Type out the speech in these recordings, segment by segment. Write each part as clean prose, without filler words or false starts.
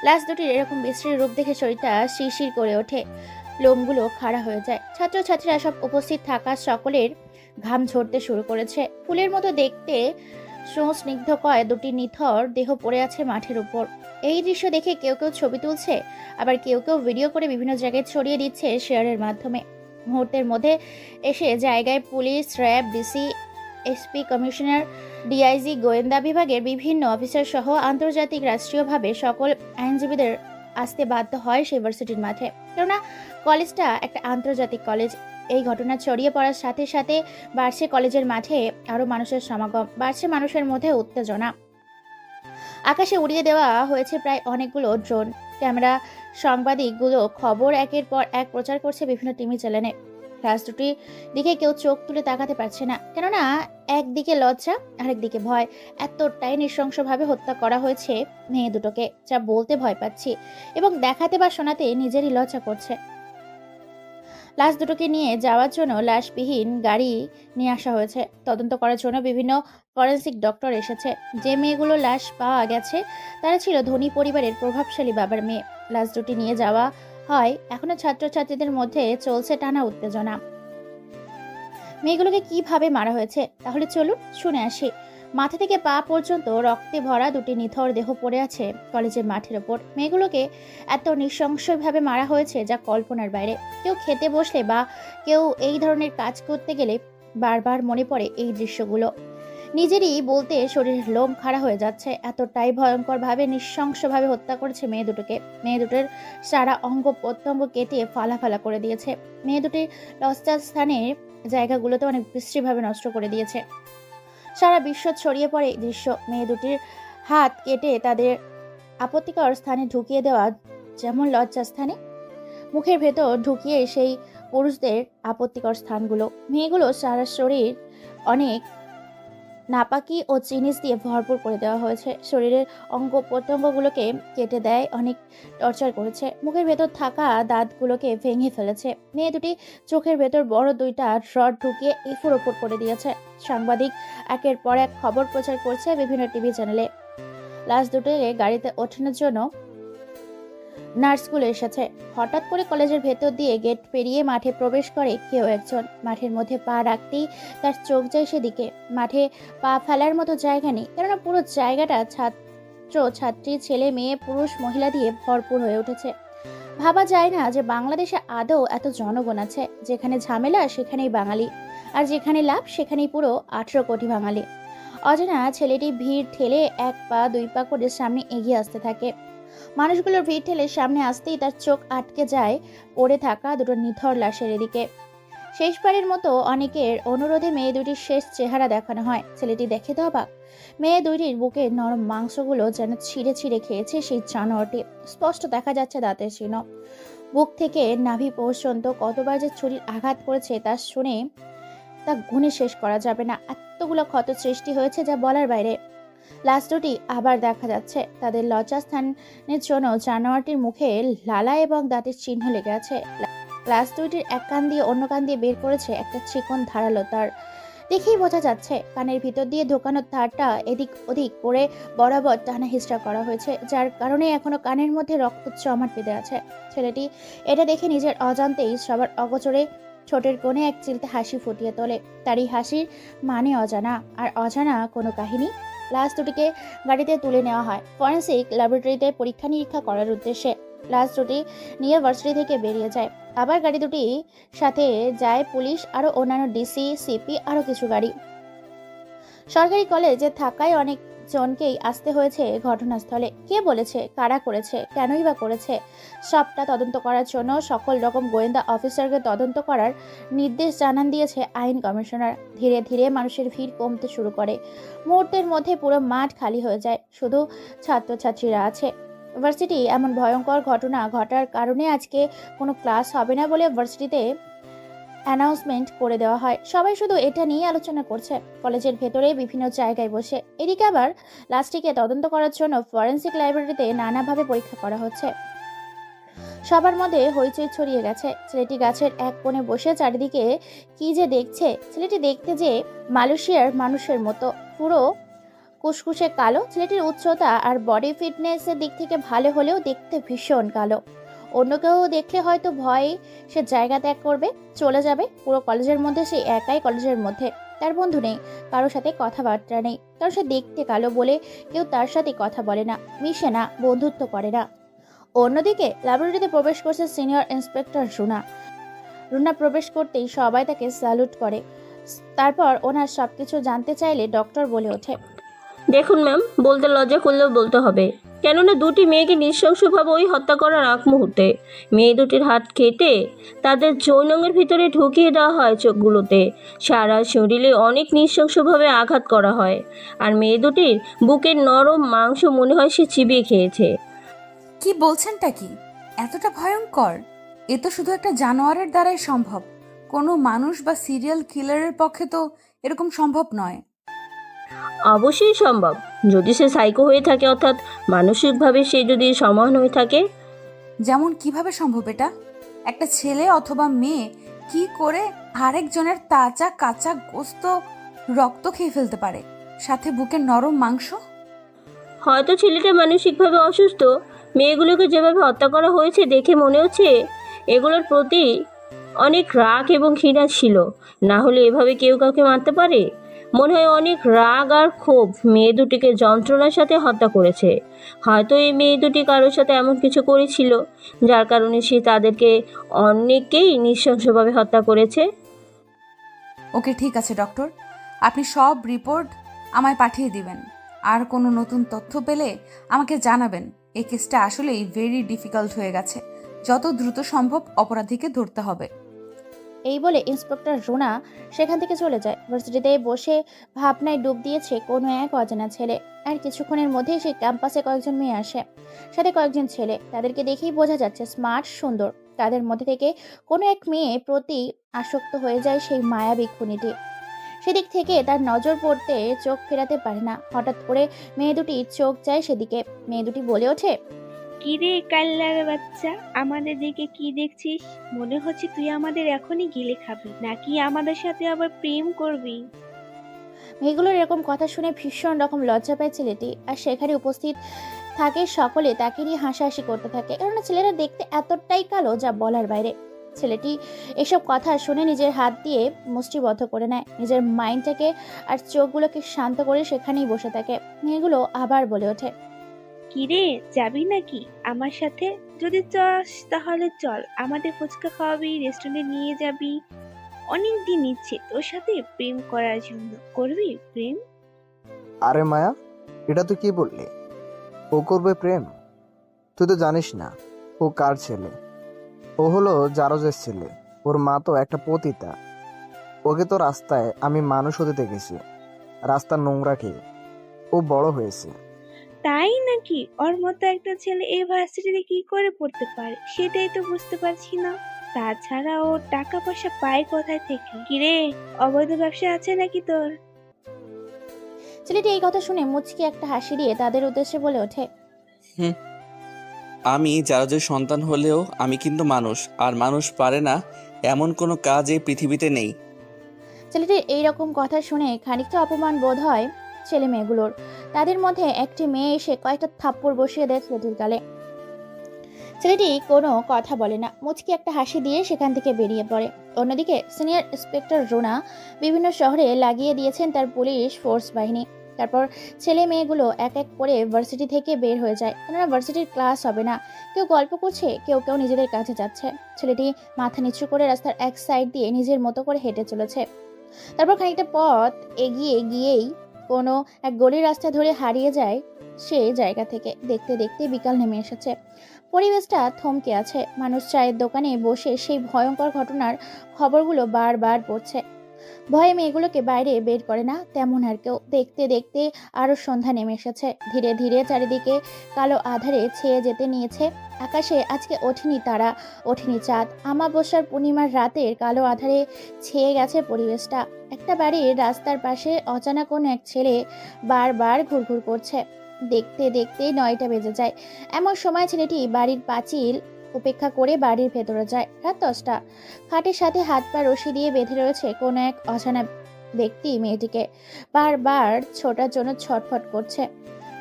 লাশ দুটির এরকম বিশ্রী রূপ দেখে শরীরটা শিরশির করে ওঠে, লোমগুলো খাড়া হয়ে যায়। ছাত্রছাত্রীরা সব উপস্থিত থাকা সকলের ঘাম ঝরতে শুরু করেছে। ফুলের মতো দেখতে সুস্নিগ্ধকয় দুটি নিথর দেহ পড়ে আছে মাঠের উপর। এই দৃশ্য দেখে কেউ কেউ ছবি তুলছে, আবার কেউ কেউ ভিডিও করে বিভিন্ন জায়গায় ছড়িয়ে দিচ্ছে শেয়ারের মাধ্যমে। মুহূর্তের মধ্যে এসে জায়গায় police, RAB, DC, SP, commissioner, DIG, গোয়েন্দা বিভাগের বিভিন্ন অফিসার সহ আন্তর্জাতিক রাষ্ট্রীয়ভাবে সকল আইনজীবীদের আসতে বাধ্য হয় সেই ভার্সিটির মাঠে। কেননা কলেজটা একটা আন্তর্জাতিক কলেজ। এই ঘটনা ছড়িয়ে পড়ার সাথে সাথে বাড়ছে কলেজের মাঠে আরও মানুষের সমাগম, বাড়ছে মানুষের মধ্যে উত্তেজনা। আকাশে উড়িয়ে দেওয়া হয়েছে প্রায় অনেকগুলো ড্রোন ক্যামেরা। সাংবাদিকগুলো খবর একের পর এক প্রচার করছে বিভিন্ন টিভি চ্যানেলে। ক্লাস দুটির দিকে কেউ চোখ তুলে তাকাতে পারছে না, কেননা একদিকে লজ্জা, আরেকদিকে ভয়। এতটাই নৃশংসভাবে হত্যা করা হয়েছে মেয়ে দুটোকে, যা বলতে ভয় পাচ্ছি এবং দেখাতে বা শোনাতে নিজেরই লজ্জা করছে। লাশ দুটোকে নিয়ে যাওয়ার জন্য লাশবিহীন গাড়ি নিয়ে আসা হয়েছে। তদন্ত করার জন্য বিভিন্ন ফরেন্সিক ডক্টর এসেছে। যে মেয়েগুলো লাশ পাওয়া গেছে তারা ছিল ধনী পরিবারের প্রভাবশালী বাবার মেয়ে। লাশ দুটি নিয়ে যাওয়া হয়। এখনো ছাত্রছাত্রীদের মধ্যে চলছে টানা উত্তেজনা। মেয়েগুলোকে কিভাবে মারা হয়েছে তাহলে চলুন শুনে আসি। মাথা থেকে পা পর্যন্ত রক্তে ভরা দুটি নিথর দেহ পড়ে আছে কলেজের মাঠের ওপর। মেয়েগুলোকে এত নৃশংসভাবে মারা হয়েছে যা কল্পনার বাইরে। কেউ খেতে বসলে বা কেউ এই ধরনের কাজ করতে গেলে বারবার মনে পড়ে এই দৃশ্যগুলো। নিজেরই বলতে শরীরের লোম খাড়া হয়ে যাচ্ছে। এতটাই ভয়ঙ্করভাবে নৃশংসভাবে হত্যা করেছে মেয়ে দুটোকে। মেয়ে দুটোর সারা অঙ্গ প্রত্যঙ্গ কেটে ফালা ফালা করে দিয়েছে। মেয়ে দুটির লজ্জাস্থানের জায়গাগুলোতে অনেক বিশ্রীভাবে নষ্ট করে দিয়েছে। সারা বিশ্ব ছড়িয়ে পড়ে এই দৃশ্য। মেয়ে দুটির হাত কেটে তাদের আপত্তিকর স্থানে ঢুকিয়ে দেওয়া, যেমন লজ্জাস্থানে মুখের ভেতর ঢুকিয়ে সেই পুরুষদের আপত্তিকর স্থানগুলো। মেয়েগুলো সারা শরীর অনেক নাপাকি ও জিনিস দিয়ে ভরপুর করে দেওয়া হয়েছে। শরীরের অঙ্গ প্রত্যঙ্গগুলোকে কেটে দেয়, অনেক টর্চার করেছে। মুখের ভেতর থাকা দাঁতগুলোকে ভেঙে ফেলেছে। মেয়ে দুটি চোখের ভেতর বড় দুইটা রড ঢুকিয়ে এফুর ওপর করে দিয়েছে। সাংবাদিক একের পর এক খবর প্রচার করছে বিভিন্ন টিভি চ্যানেলে। লাশ দুটোকে গাড়িতে ওঠানোর জন্য নার্সগুলো এসেছে। হঠাৎ করে কলেজের ভেতর দিয়ে গেট পেরিয়ে মাঠে প্রবেশ করে কেউ একজন। মাঠের মধ্যে পা রাখতেই তার চোখ যায় সেদিকে। মাঠে পা ফেলার মতো জায়গা নেই, কেননা পুরো জায়গাটা ছাত্র ছাত্রী, ছেলে মেয়ে, পুরুষ মহিলা দিয়ে ভরপুর হয়ে উঠেছে। ভাবা যায় না যে বাংলাদেশে আদৌ এত জনগণ আছে। যেখানে ঝামেলা সেখানেই বাঙালি, আর যেখানে লাভ সেখানেই পুরো 18 কোটি বাঙালি। অজানা ছেলেটি ভিড় ঠেলে এক পা দুই পা করে সামনে এগিয়ে আসতে থাকে। মানুষগুলোর ভিড় ঠেলে সামনে আসতেই তার চোখ আটকে যায় পড়ে থাকা দুটো নিথর লাশের এদিকে। শেষবারের মতো অনেকের অনুরোধে মেয়ে দুটির শেষ চেহারা দেখানো হয়। ছেলেটি দেখে তো অবাক। মেয়ে দুটির বুকের নরম মাংসগুলো যেন ছিঁড়ে ছিঁড়ে খেয়েছে সেই জানোয়ারটি। স্পষ্ট দেখা যাচ্ছে দাঁতের চিহ্ন। বুক থেকে নাভি পর্যন্ত কতবার যে ছুরির আঘাত করেছে তা শুনে তা গুণে শেষ করা যাবে না। এতগুলো ক্ষত সৃষ্টি হয়েছে যা বলার বাইরে। লাশ দুটি আবার দেখা যাচ্ছে। তাদের লজ্জাস্থানের জন্য জানোয়ারটির মুখে লালা এবং দাঁতের চিহ্ন লেগে আছে। লাশ দুইটির এক কান দিয়ে অন্য কান দিয়ে বের করেছে একটা চিকন ধারালো তার। দেখেই বোঝা যাচ্ছে কানের ভিতর দিয়ে ঢোকানো তারটা এদিক ওদিক করে বরাবর টানা হিচড়া করা হয়েছে, যার কারণে এখনো কানের মধ্যে রক্ত জমাট বেঁধে আছে। ছেলেটি এটা দেখে নিজের অজান্তেই সবার অগোচরে ঠোঁটের কোণে এক চিলতে হাসি ফুটিয়ে তোলে। তার এই হাসির মানে অজানা, আর অজানা কোনো কাহিনী। লাশ দুটিকে গাড়িতে তুলে নেওয়া হয় ফরেন্সিক ল্যাবরেটরিতে পরীক্ষা নিরীক্ষা করার উদ্দেশ্যে। লাশ দুটি নিয়ে ভার্সিটি থেকে বেরিয়ে যায়। আবার গাড়ি দুটি সাথে যায় পুলিশ, আরও অন্যান্য ডিসি, সিপি, আরও কিছু গাড়ি। সরকারি কলেজে থাকায় অনেক জনকেই আসতে হয়েছে ঘটনাস্থলে। কে বলেছে, কারা করেছে, কেনই বা করেছে, সবটা তদন্ত করার জন্য সকল রকম গোয়েন্দা অফিসারকে তদন্ত করার নির্দেশ জানান দিয়েছে আইন কমিশনার। ধীরে ধীরে মানুষের ভিড় কমতে শুরু করে। মুহূর্তের মধ্যে পুরো মাঠ খালি হয়ে যায়, শুধু ছাত্রছাত্রীরা আছে। ভার্সিটি এমন ভয়ঙ্কর ঘটনা ঘটার কারণে আজকে কোনো ক্লাস হবে না বলে ভার্সিটিতে অ্যানাউন্সমেন্ট করে দেওয়া হয়। সবাই শুধু এটা নিয়ে আলোচনা করছে কলেজের ভেতরে বিভিন্ন জায়গায় বসে। এদিকে আবার লাশটিকে তদন্ত করার জন্য ফরেন্সিক ল্যাবরেটরিতে নানাভাবে পরীক্ষা করা হচ্ছে। সবার মধ্যে হইচই ছড়িয়ে গেছে। ছেলেটি গাছের এক কোণে বসে চারিদিকে কি যে দেখছে। ছেলেটি দেখতে যে মালয়েশিয়ার মানুষের মতো, পুরো কুসকুসে কালো। ছেলেটির উচ্চতা আর বডি ফিটনেসের দিক থেকে ভালো হলেও দেখতে ভীষণ কালো। অন্য কেউ দেখলে হয়তো ভয়ে সে জায়গা ত্যাগ করবে, চলে যাবে। পুরো কলেজের মধ্যে সে একাই কলেজের মধ্যে, তার বন্ধু নেই, কারোর সাথে কথাবার্তা নেই, কারণ সে দেখতে কালো বলে কেউ তার সাথে কথা বলে না, মিশে না, বন্ধুত্ব করে না। অন্যদিকে ল্যাবরেটরিতে প্রবেশ করছে সিনিয়র ইন্সপেক্টর রুনা। রুনা প্রবেশ করতেই সবাই তাকে স্যালুট করে। তারপর ওনার সবকিছু জানতে চাইলে ডক্টর বলে ওঠে, দেখুন ম্যাম, বলতে লজ্জা করলেও বলতে হবে, কেননা দুটি মেয়েকে নৃশংসভাবে ওই হত্যা করার আগ মুহূর্তে মেয়ে দুটির হাত কেটে তাদের যৌনাঙ্গের ভিতরে ঢুকিয়ে দেওয়া হয় চোখগুলোতে। সারা শরীরে অনেক নৃশংসভাবে আঘাত করা হয়, আর মেয়ে দুটির বুকের নরম মাংস মনে হয় সে চিবিয়ে খেয়েছে। কি বলছেনটা কি? এতটা ভয়ঙ্কর? এ তো শুধু একটা জানোয়ারের দ্বারাই সম্ভব। কোনো মানুষ বা সিরিয়াল কিলারের পক্ষে তো এরকম সম্ভব নয়। অবশ্যই সম্ভব, যদি সে সাইকো হয়ে থাকে, অর্থাৎ মানসিকভাবে সে যদি সমান হয়ে থাকে। যেমন কিভাবে সম্ভব এটা? একটা ছেলে অথবা মেয়ে কি করে আরেকজনের তাজা কাঁচা গোস্ত রক্ত খেয়ে ফেলতে পারে, সাথে বুকের নরম মাংস? হয়তো ছেলেটা মানসিকভাবে অসুস্থ। মেয়েগুলোকে যেভাবে হত্যা করা হয়েছে দেখে মনে হচ্ছে এগুলোর প্রতি অনেক রাগ এবং ঘৃণা ছিল, না হলে এভাবে কেউ কাউকে মারতে পারে? মনে হয় অনেক রাগ আর ক্ষোভ মেয়ে দুটিকে যন্ত্রণার সাথে হত্যা করেছে। হয়তো এই মেয়ে দুটি কারোর সাথে এমন কিছু করেছিল যার কারণে সে তাদেরকে অনেককেই নৃশংসভাবে হত্যা করেছে। ওকে, ঠিক আছে ডক্টর, আপনি সব রিপোর্ট আমায় পাঠিয়ে দিবেন। আর কোনো নতুন তথ্য পেলে আমাকে জানাবেন। এই কেসটা আসলেই ভেরি ডিফিকাল্ট হয়ে গেছে। যত দ্রুত সম্ভব অপরাধীকে ধরতে হবে। এই বলে ইন্সপেক্টর রুনা সেখান থেকে চলে যায়। ভার্সিটিতে বসে ভাবনায় ডুব দিয়েছে কোনো এক অজানা ছেলে। আর কিছুক্ষণের মধ্যেই সেই ক্যাম্পাসে কয়েকজন মেয়ে আসে, সাথে কয়েকজন ছেলে। তাদেরকে দেখেই বোঝা যাচ্ছে স্মার্ট, সুন্দর। তাদের মধ্যে থেকে কোনো এক মেয়ে প্রতি আসক্ত হয়ে যায় সেই মায়াবী খুনিটি। সেদিক থেকে তার নজর পড়তে চোখ ফেরাতে পারে না। হঠাৎ করে মেয়ে দুটি চোখ যায় সেদিকে। মেয়ে দুটি বলে ওঠে, কি রে কাল্লার বাচ্চা, আমাদের দিকে কি দেখছিস? মনে হচ্ছে তুই আমাদের এখনই গিলে খাবি, নাকি আমাদের সাথে আবার প্রেম করবি? মেয়েগুলোর এরকম কথা শুনে ভীষণ রকম লজ্জা পায় ছেলেটি। আর সেখানে উপস্থিত থাকে সকলে তাকে নিয়ে হাসাহাসি করতে থাকে, কেননা ছেলেরা দেখতে এতটাই কালো যা বলার বাইরে। ছেলেটি এসব কথা শুনে নিজের হাত দিয়ে মুষ্টিবদ্ধ করে নেয়, নিজের মাইন্ডটাকে আর চোখগুলোকে শান্ত করে সেখানেই বসে থাকে। মেয়েগুলো আবার বলে ওঠে, কি রে, যাবি নাকি আমার সাথে? যদি চাস তাহলে চল, আমাদের ফুচকা খাওয়াবি, রেস্টুরেন্টে নিয়ে যাবি। অনেক দিন ইচ্ছে তোর সাথে প্রেম করার জন্য। করবি প্রেম? আরে মায়া, এটা তুই কি বললি? ও করবে প্রেম? তুই তো জানিস না ও কার ছেলে। ও হলো জারজের ছেলে। ওর মা তো একটা পতিতা। ওকে তো রাস্তায় আমি মানুষ হতে দেখেছি, রাস্তার নোংরা খেয়ে। ও বড় হয়েছে। তাই নাকি? ওর মতো একটা ছেলে এই ভার্সিটিতে কি করে পড়তে পারে সেটাই তো বুঝতে পারছি না। তাছাড়া ও টাকা পয়সা পায় কোথায় থেকে? কিরে, অবৈধ ব্যবসা আছে নাকি তোর? ছেলেটি এই কথা শুনে মুচকি একটা হাসি দিয়ে তাদের উদ্দেশ্যে বলে ওঠে, হুম, আমি জারজের সন্তান হলেও আমি কিন্তু মানুষ, আর মানুষ পারে না এমন কোনো কাজ এই পৃথিবীতে নেই। ছেলেটির এইরকম কথা শুনে খানিকটা অপমান বোধ হয় ছেলে মেয়েগুলোর। তাদের মধ্যে একটি মেয়ে এসে কয়েকটা থাপ্পড় বসিয়ে দেয় ছেলেটির গালে। ছেলেটি কোনো কথা বলে না, মুচকি একটা হাসি দিয়ে সেখান থেকে বেরিয়ে পড়ে। অন্যদিকে সিনিয়র ইন্সপেক্টর রুনা বিভিন্ন শহরে লাগিয়ে দিয়েছেন তার পুলিশ ফোর্স বাহিনী। তারপর ছেলে মেয়েগুলো এক এক করে ভার্সিটি থেকে বের হয়ে যায়, কেননা ভার্সিটির ক্লাস হবে না। কেউ গল্প করছে, কেউ কেউ নিজেদের কাছে যাচ্ছে। ছেলেটি মাথা নিচু করে রাস্তার এক সাইড দিয়ে নিজের মতো করে হেঁটে চলেছে। তারপর খানিকটা পথ এগিয়ে গিয়েই কোনো এক গলির রাস্তা ধরে হারিয়ে যায় সে জায়গা থেকে। দেখতে দেখতে বিকাল নেমে এসেছে। পরিবেশটা থমকে আছে। মানুষ চায়ের দোকানে বসে সেই ভয়ঙ্কর ঘটনার খবরগুলো বারবার পড়ছে। ভয়ে মেয়েগুলোকে বাইরে বের করে না তেমন আর কেউ। দেখতে দেখতে আরো সন্ধ্যা নেমে এসেছে। ধীরে ধীরে চারিদিকে কালো আধারে ছেয়ে যেতে নিয়েছে। আকাশে আজকে ওঠেনি তারা, ওঠেনি চাঁদ। আমাবস্যার পূর্ণিমার রাতের কালো আধারে ছেয়ে গেছে পরিবেশটা। একটা বাড়ির রাস্তার পাশে অজানা কোনো এক ছেলে বারবার ঘুরঘুর করছে। দেখতে দেখতে 9টা বেজে যায়। এমন সময় ছেলেটি বাড়ির পাঁচিল উপেক্ষা করে বাড়ির ভেতরে যায়। রাত 10টা। খাটের সাথে হাত পা রশি দিয়ে বেঁধে রয়েছে কোনো এক অজানা ব্যক্তি মেয়েটিকে বারবার ছোটার জন্য ছটফট করছে।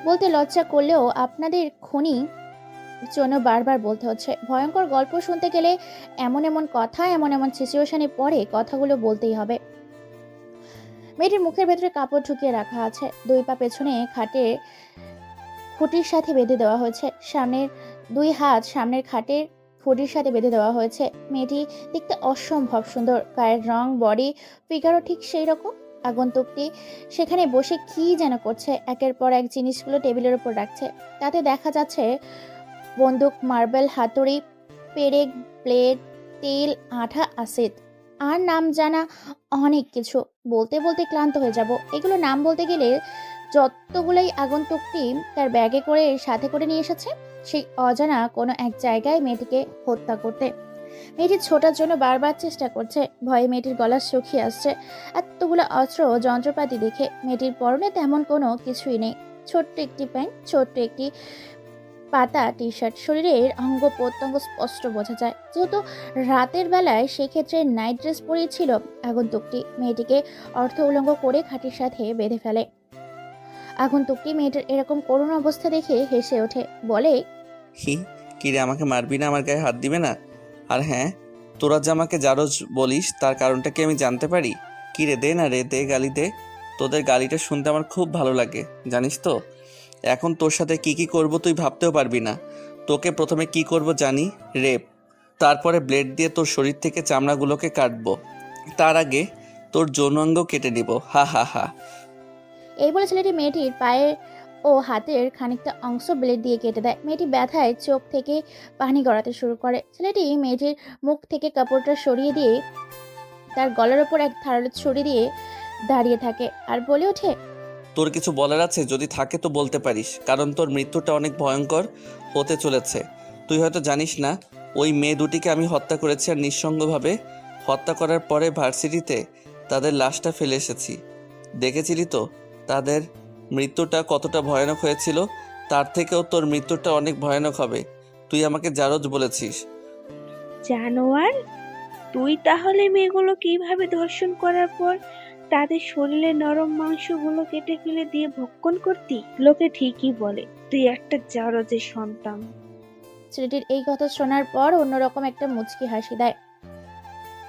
বলতে লজ্জা করলেও আপনাদের খুনি জন্য বারবার বলতে হচ্ছে। ভয়ঙ্কর গল্প শুনতে গেলে এমন এমন কথা, এমন এমন সিচুয়েশনে পড়ে কথাগুলো বলতেই হবে। মেয়েটির মুখের ভেতরে কাপড় ঢুকিয়ে রাখা আছে, দুই পা পেছনে খাটের খুঁটির সাথে বেঁধে দেওয়া হয়েছে, সামনের দুই হাত সামনের খাটের খুঁটির সাথে বেঁধে দেওয়া হয়েছে। মেয়েটি দেখতে অসম্ভব সুন্দর, গায়ের রং, বডি ফিগারও ঠিক সেই রকম। আগন্তুকটি সেখানে বসে কি যেন করছে, একের পর এক জিনিসগুলো টেবিলের উপর রাখছে। তাতে দেখা যাচ্ছে বন্দুক, মার্বেল, হাতুড়ি, পেরেক, ব্লেড, তেল, আঠা, অ্যাসিড আর নাম জানা অনেক কিছু। বলতে বলতে ক্লান্ত হয়ে যাব। এগুলো নাম বলতে গেলে যতগুলোই আগন্তুকটি তার ব্যাগে করে সাথে করে নিয়ে এসেছে সেই অজানা কোনো এক জায়গায় মেয়েটিকে হত্যা করতে। মেয়েটি ছোটার জন্য বারবার চেষ্টা করছে, ভয়ে মেয়েটির গলা শুকিয়ে আসছে। এতগুলো অস্ত্র ও যন্ত্রপাতি দেখে মেয়েটির পরনে তেমন কোনো কিছুই নেই। ছোট্ট একটি প্যান্ট, ছোট্ট একটি পাতা টি শার্ট, শরীরের অঙ্গ প্রত্যঙ্গ স্পষ্ট বোঝা যায়। যেহেতু রাতের বেলায় সেক্ষেত্রে নাইট ড্রেস পরিয়েছিল আগন্তুকটি, মেয়েটিকে অর্থ উলঙ্গ করে খাটের সাথে বেঁধে ফেলে। আগন্তুকটি মেয়েটার এরকম করুণ অবস্থা দেখে হেসে ওঠে, বলে, হি, কিরে আমাকে মারবি না, আমার গায়ে হাত দিবে না? আর হ্যাঁ, তোরা যে আমাকে জারজ বলিস তার কারণটা কি আমি জানতে পারি? কিরে দে না রে, দে গালি দে। তোদের গালিটা শুনতে আমার খুব ভালো লাগে, জানিস তো। এখন তোর সাথে কি কি করব তুই ভাবতেও পারবি না। তোকে প্রথমে কি করব জানি? রেপ। তারপরে ব্লেড দিয়ে তোর শরীর থেকে চামড়াগুলোকে কাটবো। তার আগে তোর যৌনাঙ্গ কেটে নিব। হা হা হা। এই বলে ছেলেটি মেয়েটির পায়ের ও হাতের খানিকটা অংশ ব্লেড দিয়ে কেটে দেয়। মেয়েটি ব্যথায় চোখ থেকে পানি গড়াতে শুরু করে। ছেলেটি মেয়েটির মুখ থেকে কাপড়টা সরিয়ে দিয়ে তার গলার ওপর এক ধারালো ছুরি দিয়ে দাঁড়িয়ে থাকে আর বলে ওঠে, তোর কিছু বলার আছে? যদি থাকে তো বলতে পারিস, কারণ তোর মৃত্যুটা অনেক ভয়ঙ্কর হতে চলেছে। তুই হয়তো জানিস না, ওই মেয়ে দুটিকে আমি হত্যা করেছি, আর নিঃসঙ্গভাবে হত্যা করার পরে ভার্সিটিতে তাদের লাশটা ফেলে এসেছি। দেখেছিলি তো তাদের মৃত্যুটা কতটা ভয়ানক হয়েছিল? তার থেকেও তোর মৃত্যুটা অনেক ভয়ানক হবে। তুই আমাকে জারজ বলেছিস। জানোয়ার, তুই তাহলে মেয়েগুলো কিভাবে ধর্ষণ করার পর তাদের শরীরে নরম মাংসগুলো কেটে ফেলে দিয়ে ভক্ষণ করতি? লোকে ঠিকই বলে তুই একটা জারজের সন্তান। ছেলেটির এই কথা শোনার পর অন্যরকম একটা মুচকি হাসি দেয়।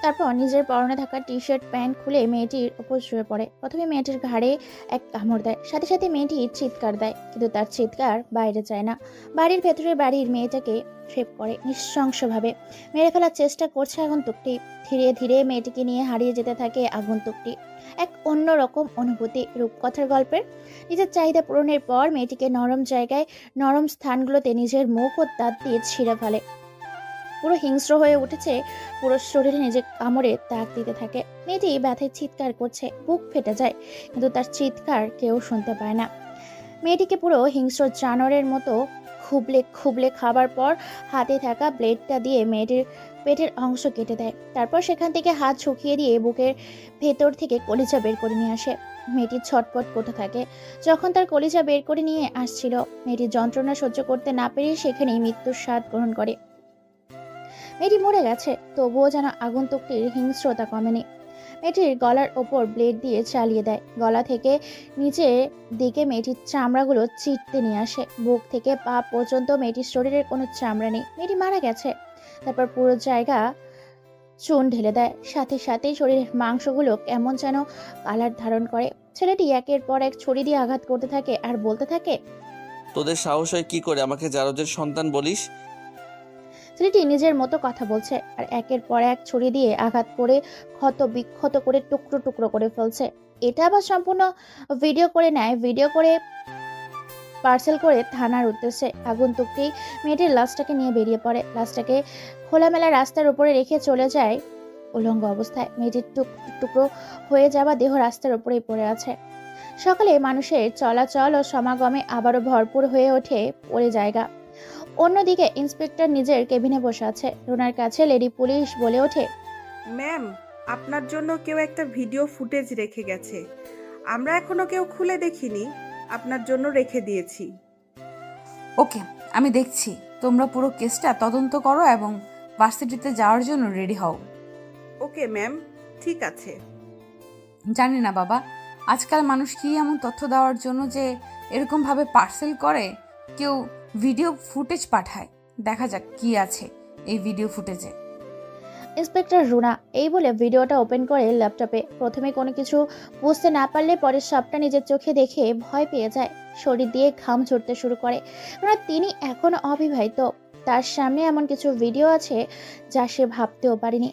তারপর নিজের পরনে থাকা টি শার্ট প্যান্ট খুলে মেয়েটির ওপর শুয়ে পড়ে। প্রথমে মেয়েটির ঘাড়ে এক কামড় দেয়, সাথে সাথে মেয়েটি চিৎকার দেয়, কিন্তু তার চিৎকার বাইরে যায় না। বাড়ির ভেতরে বাড়ির মেয়েটাকে শেপ করে নৃশংসভাবে মেরে ফেলার চেষ্টা করছে আগন্তুকটি। ধীরে ধীরে মেয়েটিকে নিয়ে হারিয়ে যেতে থাকে আগন্তুকটি। এক অন্যরকম অনুভূতি রূপকথার গল্পের। নিজের চাহিদা পূরণের পর মেয়েটিকে নরম জায়গায়, নরম স্থানগুলোতে নিজের মুখ ও দাঁত দিয়ে ছিঁড়ে ফেলে। পুরো হিংস্র হয়ে উঠেছে, পুরো শরীরে নিজে কামড়ে দাগ দিতে থাকে। মেয়েটি ব্যথায় চিৎকার করছে, বুক ফেটে যায়, কিন্তু তার চিৎকার কেউ শুনতে পায় না। মেয়েটিকে পুরো হিংস্র জানোয়ারের মতো খুবলে খুবলে খাবার পর হাতে থাকা ব্লেডটা দিয়ে মেয়েটির পেটের অংশ কেটে দেয়। তারপর সেখান থেকে হাত শুকিয়ে দিয়ে বুকের ভেতর থেকে কলিজা বের করে নিয়ে আসে। মেয়েটি ছটপট করতে থাকে। যখন তার কলিজা বের করে নিয়ে আসছিল, মেয়েটি যন্ত্রণা সহ্য করতে না পেরে সেখানেই মৃত্যুর স্বাদ গ্রহণ করে। মেয়েটি মরে গেছে, তবুও যেন আগন্তুকটির হিংস্রতা কমেনি। মেয়েটির গলার ওপর ব্লেড দিয়ে চালিয়ে দেয়। গলা থেকে নিচে দিকে মেয়েটির চামড়াগুলো চিটতে নিয়ে আসে। বুক থেকে পা পর্যন্ত মেয়েটির শরীরের কোনো চামড়া নেই। মেয়েটি মারা গেছে। তারপর পুরো জায়গা চুন ঢেলে দেয়, সাথে সাথেই শরীরের মাংসগুলো কেমন যেন কালার ধারণ করে। ছেলেটি একের পর এক ছুরি দিয়ে আঘাত করতে থাকে আর বলতে থাকে, তোদের সাহস হয় কি করে আমাকে জারজের সন্তান বলিস? ছেলেটি নিজের মতো কথা বলছে আর একের পর এক ছুরি দিয়ে আঘাত করে ক্ষত বিক্ষত করে টুকরো টুকরো করে ফেলছে। এটা আবার সম্পূর্ণ ভিডিও করে নেয়, ভিডিও করে পার্সেল করে থানার উদ্দেশ্যে। আগন্তুকটি মেয়েটির লাশটাকে নিয়ে বেরিয়ে পড়ে। লাশটাকে খোলামেলা রাস্তার উপরে রেখে চলে যায় উলঙ্গ অবস্থায়। মেয়েটির টুকরো হয়ে যাওয়া দেহ রাস্তার উপরেই পড়ে আছে। সকালে মানুষের চলাচল ও সমাগমে আবারও ভরপুর হয়ে ওঠে পড়ে জায়গা। অন্যদিকে ইন্সপেক্টর নিজের কেবিনে বসে আছে। রুনার কাছে লেডি পুলিশ বলে ওঠে, ম্যাম, আপনার জন্য কেউ একটা ভিডিও ফুটেজ রেখে গেছে। আমরা এখনো কেউ খুলে দেখিনি, আপনার জন্য রেখে দিয়েছি। ওকে, আমি দেখছি। তোমরা পুরো কেসটা তদন্ত করো এবং ভার্সিটিতে যাওয়ার জন্য রেডি হও। ওকে ম্যাম, ঠিক আছে। জানি না বাবা, আজকাল মানুষ কি এমন তথ্য দেওয়ার জন্য যে এরকমভাবে পার্সেল করে, কেউ ভিডিও ফুটেজ পাঠায়। দেখা যাক কি আছে এই ভিডিও ফুটেজে। ইন্সপেক্টর রুনা এই বলে ভিডিওটা ওপেন করে ল্যাপটপে। প্রথমে কোনো কিছু বুঝতে না পারলে পরে সবটা নিজের চোখে দেখে ভয় পেয়ে যায়। শরীর দিয়ে ঘাম ঝরতে শুরু করে, কারণ তিনি এখনো অবিবাহিত। তার সামনে এমন কিছু ভিডিও আছে যা সে ভাবতেও পারেনি।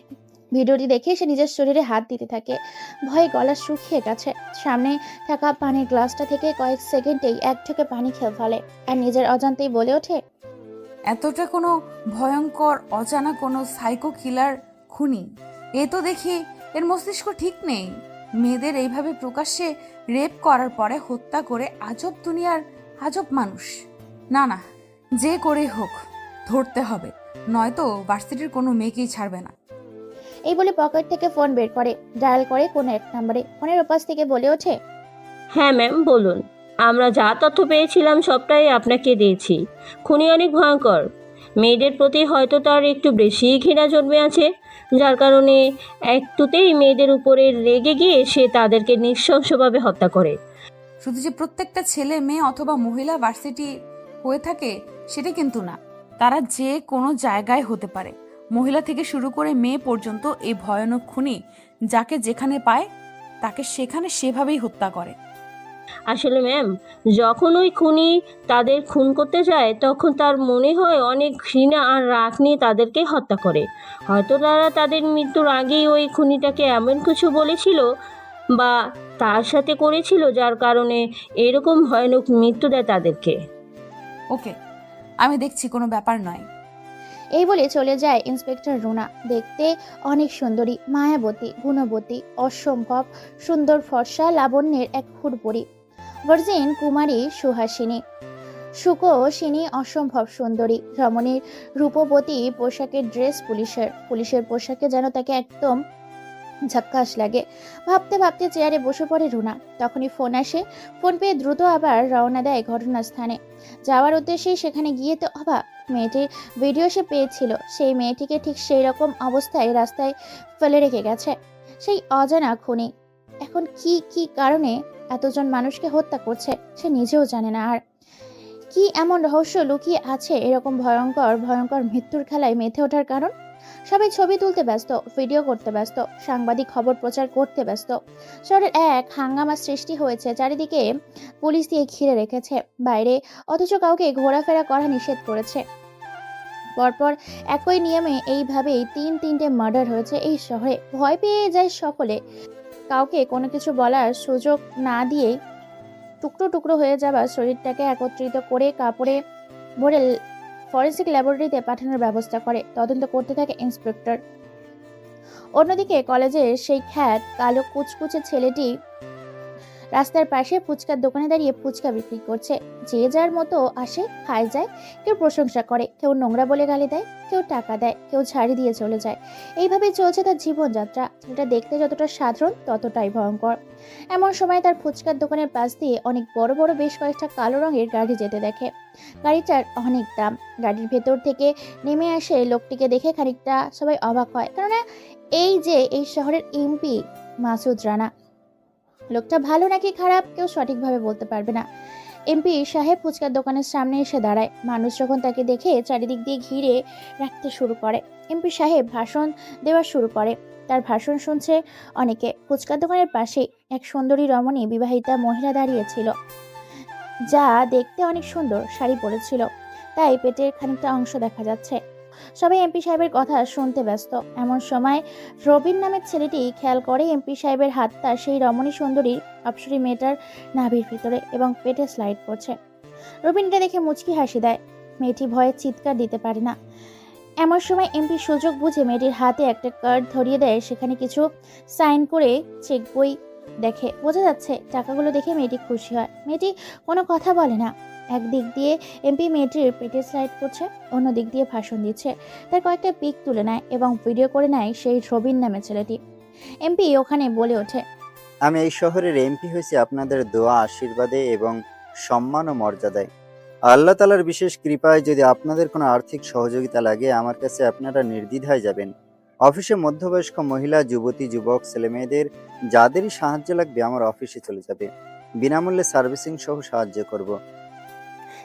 ভিডিওটি দেখে সে নিজের শরীরে হাত দিতে থাকে। ভয়ে গলা শুকিয়ে গেছে। সামনে থাকা পানির গ্লাসটা থেকে কয়েক সেকেন্ডেই এক ঢোকে পানি খেয়ে ফেলে আর নিজের অজান্তেই বলে ওঠে, এতটা কোনো ভয়ঙ্কর অজানা কোনো সাইকো কিলার খুনি, এ তো দেখি এর মস্তিষ্ক ঠিক নেই। মেয়েদের এইভাবে প্রকাশ্যে রেপ করার পরে হত্যা করে আজব দুনিয়ার আজব মানুষ। না না, যে করে হোক ধরতে হবে, নয়তো ভার্সিটির কোনো মেয়েকেই ছাড়বে না। এই বলে পকেট থেকে ফোন বের করে ডায়াল করে কোনো এক নম্বরে। ফোনের ওপাশ থেকে বলে ওঠে, হ্যাঁ ম্যাম, বলুন। আমরা যা তথ্য পেয়েছিলাম সবটাই আপনাকে দিয়েছি। খুনি অনেক ভয়ঙ্কর। মেয়েদের প্রতি হয়তো তার একটু বেশি ঘৃণা জন্মে আছে, যার কারণে একটুতেই মেয়েদের উপরে রেগে গিয়ে সে তাদেরকে নৃশংসভাবে হত্যা করে। শুধু যে প্রত্যেকটা ছেলে মেয়ে অথবা মহিলা ভার্সিটি হয়ে থাকে সেটা কিন্তু না, তারা যে কোনো জায়গায় হতে পারে। মহিলা থেকে শুরু করে মেয়ে পর্যন্ত এই ভয়ানক খুনি যাকে যেখানে পায় তাকে সেখানে সেভাবেই হত্যা করে। আসলে ম্যাম, যখন ওই খুনি তাদের খুন করতে যায় তখন তার মনে হয় অনেক ঘৃণা আর রাগ নিয়ে তাদেরকে হত্যা করে। হয়তো তারা তাদের মৃত্যুর আগেই ওই খুনিটাকে এমন কিছু বলেছিল বা তার সাথে করেছিল যার কারণে এরকম ভয়ানক মৃত্যু দেয় তাদেরকে। ওকে, আমি দেখছি, কোনো ব্যাপার নয়। এই বলে চলে যায় ইন্সপেক্টর রুনা। দেখতে অনেক সুন্দরী, মায়াবতী, গুণবতী, অসম্ভব সুন্দর, ফর্সা, লাবণ্যের এক হুড়পড়ি ভার্জিন কুমারী সুহাসিনী, সুকোসিনী, অসম্ভব সুন্দরী রমণীর রূপবতী। পোশাকের ড্রেস পুলিশের পোশাকে যেন তাকে একদম ঝাক্কাস লাগে। ভাবতে ভাবতে চেয়ারে বসে পড়ে রুনা। তখনই ফোন আসে। ফোন পেয়ে দ্রুত আবার রওনা দেয় ঘটনাস্থানে। যাওয়ার উদ্দেশ্যে সেখানে গিয়ে তো অবাক, মেয়েটির ভিডিও সে পেয়েছিল, সেই মেয়েটিকে ঠিক সেই রকম অবস্থায় রাস্তায় ফেলে রেখে গেছে সেই অজানা খুনি। এখন কি কি কারণে এতজন মানুষকে হত্যা করছে সে নিজেও জানে না। আর কি এমন রহস্য লুকিয়ে আছে এরকম ভয়ঙ্কর ভয়ঙ্কর মৃত্যুর খেলায় মেতে ওঠার কারণ? সবাই ছবি তুলতে ব্যস্ত, ভিডিও করতে ব্যস্ত, সাংবাদিক খবর প্রচার করতে ব্যস্ত। শহরের এক হাঙ্গামা সৃষ্টি হয়েছে, চারিদিকে পুলিশ দিয়ে ঘিরে রেখেছে বাইরে, অথচ কাউকে ঘোরাফেরা করা নিষেধ করেছে। পরপর একই নিয়মে এইভাবেই তিনটে মার্ডার হয়েছে এই শহরে। ভয় পেয়ে যায় সকলে। কাউকে কোনো কিছু বলার সুযোগ না দিয়ে টুকরো টুকরো হয়ে যাওয়া শরীরটাকে একত্রিত করে কাপড়ে ভরে ফরেন্সিক ল্যাবরেটরিতে পাঠানোর ব্যবস্থা করে। তদন্ত করতে থাকে ইন্সপেক্টর। অন্যদিকে কলেজের সেই খ্যাত কালো কুচকুচে ছেলেটি রাস্তার পাশে ফুচকার দোকানে দাঁড়িয়ে ফুচকা বিক্রি করছে। যে যার মতো আসে, খায়, যায়। কেউ প্রশংসা করে, কেউ নোংরা বলে গালি দেয়, কেউ টাকা দেয়, কেউ ঝাড়ি দিয়ে চলে যায়। এইভাবে চলছে তার জীবনযাত্রা, যেটা দেখতে যতটা সাধারণ ততটাই ভয়ঙ্কর। এমন সময় তার ফুচকার দোকানের পাশ দিয়ে অনেক বড় বড় বেশ কয়েকটা কালো রঙের গাড়ি যেতে দেখে। গাড়িটার অনেক দাম। গাড়ির ভেতর থেকে নেমে আসে লোকটিকে দেখে খানিকটা সবাই অবাক হয়, কেননা এই যে এই শহরের এমপি মাসুদ রানা। লোকটা ভালো নাকি খারাপ কেউ সঠিকভাবে বলতে পারবে না। এমপি সাহেব ফুচকার দোকানের সামনে এসে দাঁড়ায়। মানুষ যখন তাকে দেখে চারিদিক দিয়ে ঘিরে রাখতে শুরু করে। এমপি সাহেব ভাষণ দেওয়া শুরু করে। তার ভাষণ শুনছে অনেকে। ফুচকার দোকানের পাশে এক সুন্দরী রমণী বিবাহিতা মহিলা দাঁড়িয়েছিল, যা দেখতে অনেক সুন্দর, শাড়ি পরেছিল, তাই পেটের খানিকটা অংশ দেখা যাচ্ছে। সবাই এমপি সাহেবের কথা শুনতে ব্যস্ত। এমন সময় রবিন নামের ছেলেটি খেয়াল করে এমপি সাহেবের হাতটা সেই রমণী সুন্দরী অপসরী মেয়েটার নাভির ভিতরে এবং পেটে স্লাইড করছে। রবিনকে দেখে মুচকি হাসি দেয়। মেয়েটি ভয়ে চিৎকার দিতে পারে না। এমন সময় এমপি সুযোগ বুঝে মেয়েটির হাতে একটা কার্ড ধরিয়ে দেয়। সেখানে কিছু সাইন করে চেক বই দেখে। বোঝা যাচ্ছে টাকাগুলো দেখে মেয়েটি খুশি হয়। মেয়েটি কোনো কথা বলে না। একদিক দিয়ে এমপি মেয়েটির পেটে স্লাইড করছে, অন্য দিক দিয়ে ভাষণ দিচ্ছে। তার কয়েকটা পিক তুলে নেয় এবং ভিডিও করে নেয় সেই রবিন নামের ছেলেটি। এমপি ওখানে বলে ওঠে, আমি এই শহরের এমপি হয়েছি আপনাদের দোয়া, আশীর্বাদে এবং সম্মান ও মর্যাদায়। আল্লাহ তাআলার বিশেষ কৃপায় যদি আপনাদের কোনো আর্থিক সহযোগিতা লাগে আমার কাছে আপনারা নির্দ্বিধায় যাবেন। অফিসে মধ্যবয়স্ক মহিলা, যুবতী, যুবক, ছেলেমেয়েদের যাদেরই সাহায্য লাগবে আমার অফিসে চলে যাবে। বিনামূল্যে সার্ভিসিং সহ সাহায্য করব।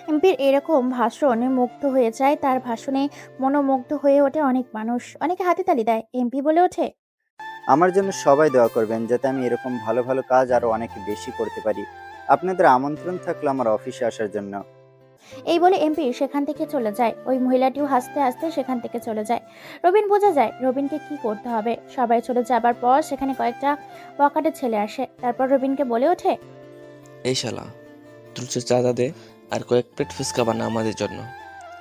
এমপির এরকম ভাষণে মুগ্ধ হয়ে যায়, তার ভাষণে মনোমুগ্ধ হয়ে ওঠে অনেক মানুষ, অনেকে হাততালি দেয়। এমপি বলে ওঠে, আমার জন্য সবাই দোয়া করবেন যাতে আমি এরকম ভালো ভালো কাজ আরো অনেক বেশি করতে পারি। আপনাদের আমন্ত্রণ থাকলো আমার অফিসে আসার জন্য। এই বলে এমপি সেখান থেকে চলে যায়। ওই মহিলাটিও হাসতে হাসতে সেখান থেকে চলে যায়। রবিন বোঝা যায় রবিনকে কি করতে হবে। সবাই চলে যাবার পর সেখানে কয়েকটা বখাটে ছেলে আসে। তারপর রবিনকে বলে ওঠে, এই শালা, দ্রুত চাঁদা দে আর কয়েক প্লেট ফুচকা বানা আমাদের জন্য।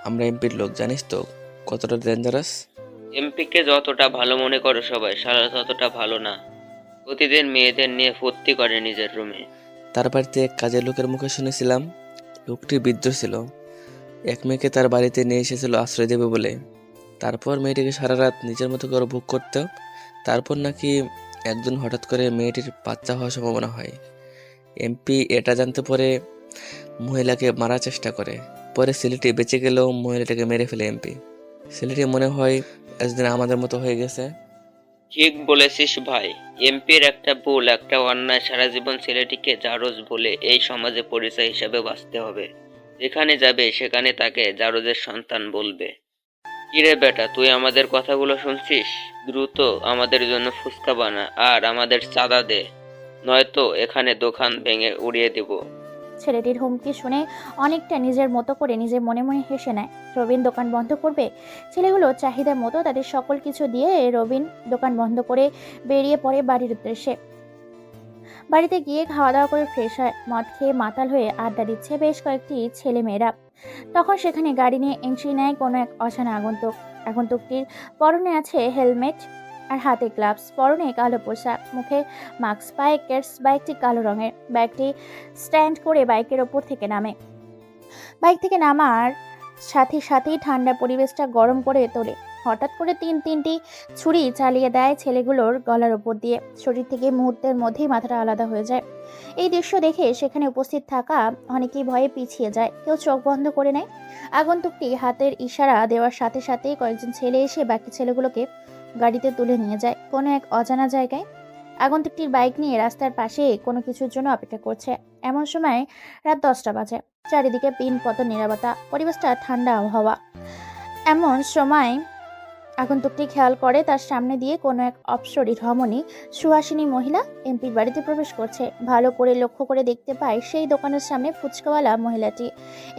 আমরা এমপির লোক, জানিস তো কতটা ডেঞ্জারাস। এমপিকে যতটা ভালো মনে করো সবাই, সারা ততটা ভালো না। প্রতিদিন মেয়েদের নিয়ে ফুর্তি করে নিজের রুমে। তার বাড়িতে এক কাজের লোকের মুখে শুনেছিলাম লোকটি বৃদ্ধ ছিল, এক মেয়েকে তার বাড়িতে নিয়ে এসেছিল আশ্রয় দেবে বলে। তারপর মেয়েটিকে সারা রাত নিজের মতো করে ভোগ করত। তারপর নাকি একজন হঠাৎ করে মেয়েটির বাচ্চা হওয়ার সম্ভাবনা হয়। এমপি এটা জানতে পরে মহিলাকে মারার চেষ্টা করে। পরে ছেলেটি বেঁচে গেলেও মহিলাটাকে মেরে ফেলে এমপি। ছেলেটি মনে হয় একদিন আমাদের মতো হয়ে গেছে। ঠিক বলেছিস ভাই, এমপির একটা ভুল, একটা অন্যায় সারা জীবন ছেলেটিকে জারজ বলে এই সমাজে পরিচয় হিসাবে বাঁচতে হবে। যেখানে যাবে সেখানে তাকে জারজের সন্তান বলবে। কিরে বেটা, তুই আমাদের কথাগুলো শুনছিস? দ্রুত আমাদের জন্য ফুচকা বানা আর আমাদের চাঁদা দে, নয়তো এখানে দোকান ভেঙে উড়িয়ে দিব। ছেলেটির হুমকি শুনে অনেকটা নিজের মতো করে নিজে মনে মনে হেসে নেয়। রবিন দোকান বন্ধ করবে। ছেলেগুলো চাহিদা মতো তাদের সকল কিছু দিয়ে রবিন দোকান বন্ধ করে বেরিয়ে পড়ে বাড়ির উদ্দেশ্যে। বাড়িতে গিয়ে খাওয়া দাওয়া করে ফ্রেশ হয়। মদ খেয়ে মাতাল হয়ে আড্ডা দিচ্ছে বেশ কয়েকটি ছেলে মেয়েরা। তখন সেখানে গাড়ি নিয়ে এন্ট্রি নেয় কোনো এক অজানা আগন্তুক। আগন্তুকটির পরনে আছে হেলমেট আর হাতে গ্লাভস, পরনে কালো পোশাক, মুখে মাস্ক, পায়ে কেটস। বাইকটি কালো রঙের। বাইকটি স্ট্যান্ড করে বাইকের ওপর থেকে নামে। বাইক থেকে নামার সাথে সাথেই ঠান্ডা পরিবেশটা গরম করে তোলে। হঠাৎ করে তিনটি ছুরি চালিয়ে দেয় ছেলেগুলোর গলার ওপর দিয়ে। শরীর থেকে মুহূর্তের মধ্যেই মাথাটা আলাদা হয়ে যায়। এই দৃশ্য দেখে সেখানে উপস্থিত থাকা অনেকেই ভয়ে পিছিয়ে যায়, কেউ চোখ বন্ধ করে নেয়। আগন্তুকটি হাতের ইশারা দেওয়ার সাথে সাথেই কয়েকজন ছেলে এসে বাকি ছেলেগুলোকে গাড়িতে তুলে নিয়ে যায় কোনো এক অজানা জায়গায়। আগন্তুকটির বাইক নিয়ে রাস্তার পাশে কোনো কিছুর জন্য অপেক্ষা করছে। এমন সময় রাত 10টা বাজে। চারিদিকে পিন পতন নিরাপত্তা, পরিবেশটা ঠান্ডা আবহাওয়া। এমন সময় আগন্তুকটি খেয়াল করে তার সামনে দিয়ে কোনো এক অপ্সরী রমণী সুহাসিনী মহিলা এমপির বাড়িতে প্রবেশ করছে। ভালো করে লক্ষ্য করে দেখতে পায় সেই দোকানের সামনে ফুচকাওয়ালা মহিলাটি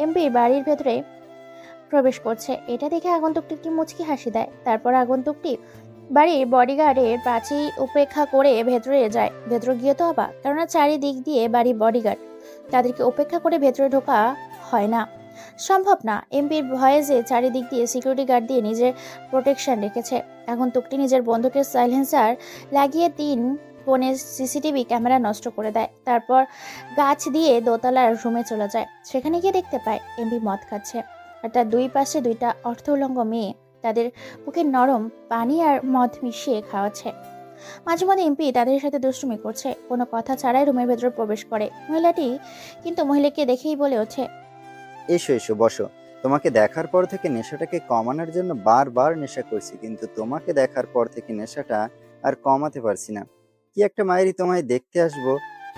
এমপির বাড়ির ভেতরে প্রবেশ করছে। এটা দেখে আগন্তুকটি একটি মুচকি হাসি দেয়। তারপর আগন্তুকটি বাড়ির বডিগার্ডের প্রাচীর উপেক্ষা করে ভেতরে যায়। ভেতরে গিয়ে তো অবাক, কেননা চারিদিক দিয়ে বাড়ির বডিগার্ড, তাদেরকে উপেক্ষা করে ভেতরে ঢোকা হয় না, সম্ভব না। এমপির ভয়ে যে চারিদিক দিয়ে সিকিউরিটি গার্ড দিয়ে নিজের প্রোটেকশন রেখেছে। আগন্তুকটি নিজের বন্দুকের সাইলেন্সার লাগিয়ে 3 কোণের সিসিটিভি ক্যামেরা নষ্ট করে দেয়। তারপর গাছ দিয়ে দোতলার রুমে চলে যায়। সেখানে গিয়ে দেখতে পায় এমপি মদ খাচ্ছে আর তার দুই পাশে 2টা অর্থউলঙ্গ মেয়ে তাদের মুখে নরম পানি আর মদ মিশিয়ে খাওয়াচ্ছে। মাঝে মাঝে এমপি তাদের সাথে দুষ্টুমি করছে। কোনো কথা ছাড়াই রুমের ভেতরে প্রবেশ করে মহিলাটি, কিন্তু মহিলাকে দেখেই বলে ওঠে, এসো এসো বসো। তোমাকে দেখার পর থেকে নেশাটাকে কমানোর জন্য বারবার নেশা করছি, কিন্তু তোমাকে দেখার পর থেকে নেশাটা আর কমাতে পারছি না। কি একটা মায়েরই তোমায় দেখতে আসবো।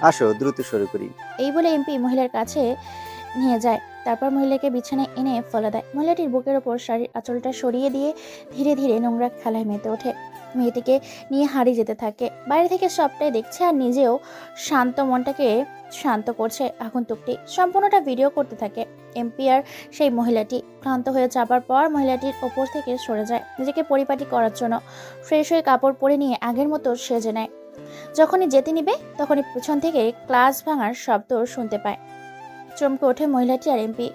আসো দ্রুত শুরু করি। এই বলে এমপি মহিলার কাছে নিয়ে যায়। তারপর মহিলাকে বিছানায় এনে ফেলে দেয়। মহিলাটির বুকের ওপর শাড়ির আঁচলটা সরিয়ে দিয়ে ধীরে ধীরে নোংরা খেলায় মেতে ওঠে। মেয়েটিকে নিয়ে হারিয়ে যেতে থাকে। বাইরে থেকে সবটাই দেখছে আর নিজেও শান্ত মনটাকে শান্ত করছে আগন্তুকটি। সম্পূর্ণটা ভিডিও করতে থাকে এমপি আর সেই মহিলাটি। ক্লান্ত হয়ে যাবার পর মহিলাটির ওপর থেকে সরে যায়, নিজেকে পরিপাটি করার জন্য ফ্রেশ হয়ে কাপড় পরে নিয়ে আগের মতো সেজে নেয়। যখনই যেতে নিবে তখনই পেছন থেকে গ্লাস ভাঙার শব্দ শুনতে পায়। চমকে ওঠে মহিলাটি আর এমপি।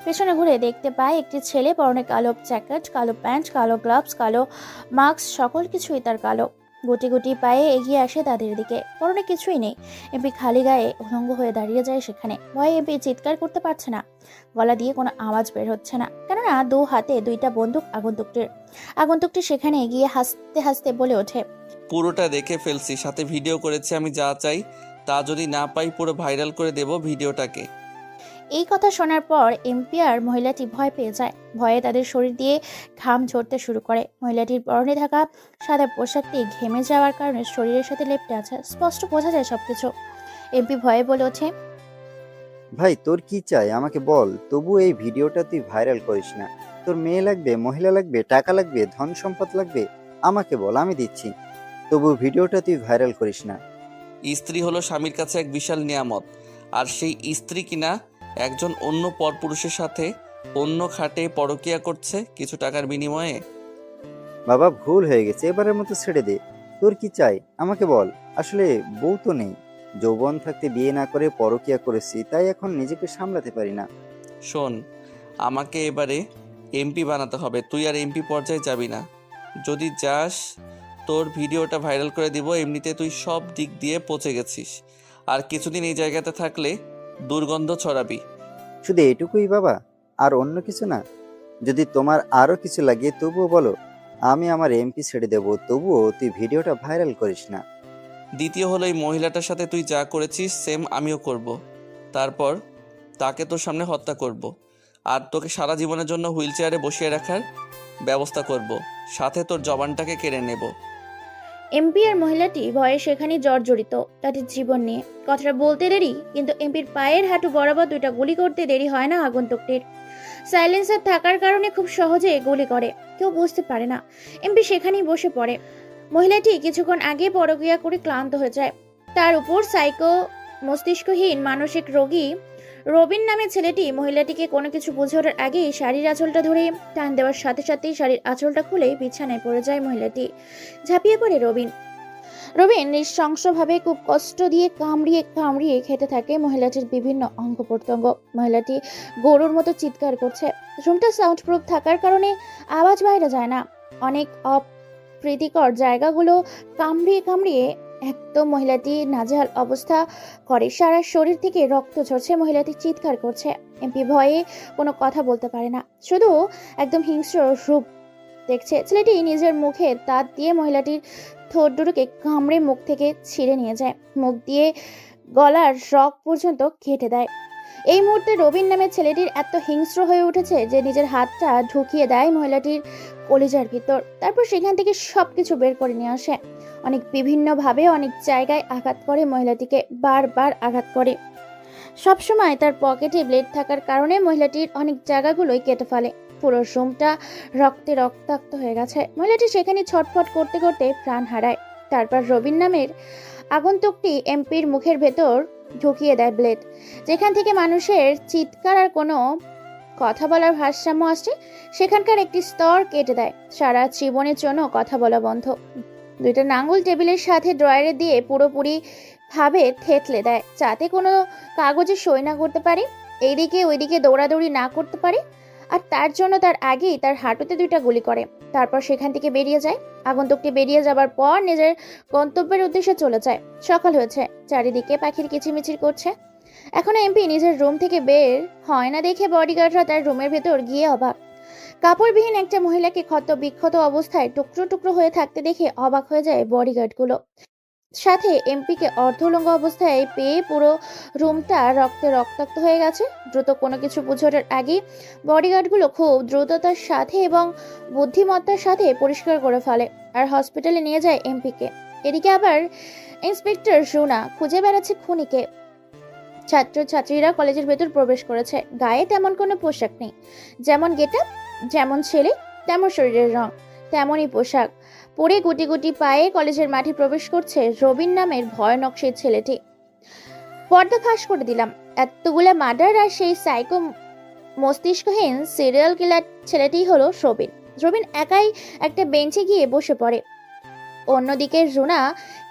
পেছনে ঘুরে দেখতে পায় একটি ছেলে, পরনে কালো জ্যাকেট, কালো প্যান্ট, কালো গ্লাভস, কালো মাস্ক, সকল কিছুই তার কালো। গুটি গুটি পায়ে এগিয়ে আসে তাদের দিকে। পরনে কিছুই নেই। এমপি খালি গায়ে উলঙ্গ হয়ে দাঁড়িয়ে যায় সেখানে। ভয়ে এমপি চিৎকার করতে পারছে না, গলা দিয়ে কোনো আওয়াজ বের হচ্ছে না, কেননা 2 হাতে 2টা বন্দুক আগন্তুকটির। আগন্তুকটি সেখানে এগিয়ে হাসতে হাসতে বলে ওঠে, পুরোটা দেখে ফেলছি, সাথে ভিডিও করেছি। আমি যা চাই তা যদি না পাই পুরো ভাইরাল করে দেব ভিডিওটাকে। এই কথা শোনার পর এমপি আর মহিলাটি ভয় পেয়ে যায়। ভয়ে তাদের শরীর দিয়ে ঘাম ঝরতে শুরু করে। মহিলাটির পরনে থাকা সাদা পোশাকটি ঘেমে যাওয়ার কারণে শরীরের সাথে লেপ্টে আছে, স্পষ্ট বোঝা যায় সবকিছু। এমপি ভয়ে বলে ওঠে, ভাই তোর কি চাই আমাকে বল, তবু এই ভিডিওটা তুই ভাইরাল করিস না। তোর মেয়ে লাগবে, মহিলা লাগবে, টাকা লাগবে, ধন সম্পদ লাগবে, আমাকে বল, আমি দিচ্ছি। তবু ভিডিওটা তুই ভাইরাল করিস না। স্ত্রী হলো স্বামীর কাছে এক বিশাল নিয়ামত, আর সেই স্ত্রী কিনা একজন অন্য পরপুরুষের সাথে অন্য খাটে পরকীয়া করছে কিছু টাকার বিনিময়ে। বাবা ভুল হয়ে গেছে, এবারের মতো ছেড়ে দে। তোর কি চাই আমাকে বল। আসলে বউ তো নেই, যৌবন থাকতে বিয়ে না করে পরকীয়া করেছি, তাই এখন নিজেকে সামলাতে পারি না। শোন, আমাকে এবারে এমপি বানাতে হবে, তুই আর এমপি পর্যায়ে যাবি না। যদি যাস তোর ভিডিওটা ভাইরাল করে দিব, এমনিতে তুই সব দিক দিয়ে পচে গেছিস, আর কিছুদিন এই জায়গাতে থাকলে দুর্গন্ধ ছড়াবি। শুধু এটুকুই বাবা, আর অন্য কিছু না? যদি তোমার আরো কিছু লাগে তবুও বলো, আমি আমার এমপি ছেড়ে দেবো, তবুও তুই ভিডিওটা ভাইরাল করিস না। দ্বিতীয় হলো, এই মহিলাটার সাথে তুই যা করেছিস সেম আমিও করব। তারপর তাকে তোর সামনে হত্যা করব, আর তোকে সারা জীবনের জন্য হুইল চেয়ারে বসিয়ে রাখার ব্যবস্থা করব, সাথে তোর জবানটাকে কেড়ে নেব। এমপি আর মহিলাটি ভয়ে সেখানেই জর্জরিত তাদের জীবন নিয়ে। কথাটা বলতে দেরি, কিন্তু এমপির পায়ের হাঁটু বরাবর দুইটা গুলি করতে দেরি হয় না আগন্তুকটির। সাইলেন্সার থাকার কারণে খুব সহজে গুলি করে, কেউ বুঝতে পারে না। এমপি সেখানেই বসে পড়ে। মহিলাটি কিছুক্ষণ আগে পরক্রিয়া করে ক্লান্ত হয়ে যায়। তার উপর সাইকো মস্তিষ্কহীন মানসিক রোগী রবিন নামে ছেলেটি মহিলাটিকে কোনো কিছু বুঝে ওঠার আগেই শাড়ির আঁচলটা ধরে টান দেওয়ার সাথে সাথেই শাড়ির আঁচলটা খুলে বিছানায় পড়ে যায় মহিলাটি। ঝাঁপিয়ে পড়ে রবিন। রবিন নৃশংসভাবে খুব কষ্ট দিয়ে কামড়িয়ে কামড়িয়ে খেতে থাকে মহিলাটির বিভিন্ন অঙ্গ প্রত্যঙ্গ। মহিলাটি গরুর মতো চিৎকার করছে। রুমটা সাউন্ড প্রুফ থাকার কারণে আওয়াজ বাইরে যায় না। অনেক অপ্রীতিকর জায়গাগুলো কামড়িয়ে কামড়িয়ে একদম মহিলাটি নাজেহাল অবস্থা করে। সারা শরীর থেকে রক্ত ঝরছে, মহিলাটি চিৎকার করছে। এমপি ভয়ে কোনো কথা বলতে পারে না, শুধু একদম হিংস্র রূপ দেখছে। ছেলেটি নিজের মুখে দাঁত দিয়ে মহিলাটির ঠোঁট দুটোকে কামড়ে মুখ থেকে ছিঁড়ে নিয়ে যায়, মুখ দিয়ে গলার রগ পর্যন্ত কেটে দেয়। এই মুহূর্তে রবিন নামের ছেলেটির এত হিংস্র হয়ে উঠেছে যে নিজের হাতটা ঢুকিয়ে দেয় মহিলাটির কলিজার ভিতর, তারপর সেখান থেকে সবকিছু বের করে নিয়ে আসে। অনেক বিভিন্নভাবে অনেক জায়গায় আঘাত করে, মহিলাটিকে বারবার আঘাত করে। সবসময় তার পকেটে ব্লেড থাকার কারণে মহিলাটির অনেক জায়গাগুলোই কেটে ফেলে। পুরো রুমটা রক্তে রক্তাক্ত হয়ে গেছে। মহিলাটি সেখানে ছটফট করতে করতে প্রাণ হারায়। তারপর রবিন নামের আগন্তুকটি এমপির মুখের ভেতর ঢুকিয়ে দেয় ব্লেড, যেখান থেকে মানুষের চিৎকার আর কোনো কথা বলার ভারসাম্য আসছে সেখানকার একটি স্তর কেটে দেয়। সারা জীবনের জন্য কথা বলা বন্ধ। দুইটা নাঙ্গল টেবিলের সাথে ড্রয়ারে দিয়ে পুরোপুরি ভাবে থেতলে দেয়, যাতে কোনো কাগজে সই না করতে পারে, এইদিকে ওইদিকে দৌড়াদৌড়ি না করতে পারে। আর তার জন্য তার আগেই তার হাঁটুতে দুইটা গুলি করে। তারপর সেখান থেকে বেরিয়ে যায়। আগন্তুকটি বেরিয়ে যাবার পর নিজের গন্তব্যের উদ্দেশ্যে চলে যায়। সকাল হয়েছে, চারিদিকে পাখির কিচিমিচির করছে। এখনো এমপি নিজের রুম থেকে বের হয় না দেখে বডিগার্ডরা তার রুমের ভেতর গিয়ে অবাক। কাপড়বিহীন একটা মহিলাকে ক্ষত বিক্ষত অবস্থায় টুকরো টুকরো হয়ে থাকতে দেখে অবাক হয়ে যায় বডিগার্ডগুলো। সাথে এমপিকে অর্ধলঙ্গ অবস্থায় পেয়ে পুরো রুমটা রক্তে রক্তাক্ত হয়ে গেছে। দ্রুত কোনো কিছু বুঝে ওঠার আগেই বডিগার্ডগুলো খুব দ্রুততার সাথে এবং বুদ্ধিমত্তার সাথে পরিষ্কার করে ফেলে আর হসপিটালে নিয়ে যায় এমপিকে। এদিকে আবার ইন্সপেক্টর রুনা খুঁজে বেড়াচ্ছে খুনিকে। ছাত্রছাত্রীরা কলেজের ভেতর প্রবেশ করেছে। গায়ে তেমন কোনো পোশাক নেই, যেমন গেটআপ, যেমন ছেলে তেমন শরীরের রং, তেমনই পোশাক পরে গুটি গুটি পায়ে কলেজের মাঠে প্রবেশ করছে রবিন নামের ভয়ানক সেই ছেলেটি। পর্দা ফাঁস করে দিলাম, এতগুলা মার্ডার আর সেই সাইকো মস্তিষ্কহীন সিরিয়াল কিলার ছেলেটি হলো রবিন। রবিন একাই একটা বেঞ্চে গিয়ে বসে পড়ে। অন্যদিকে রুনা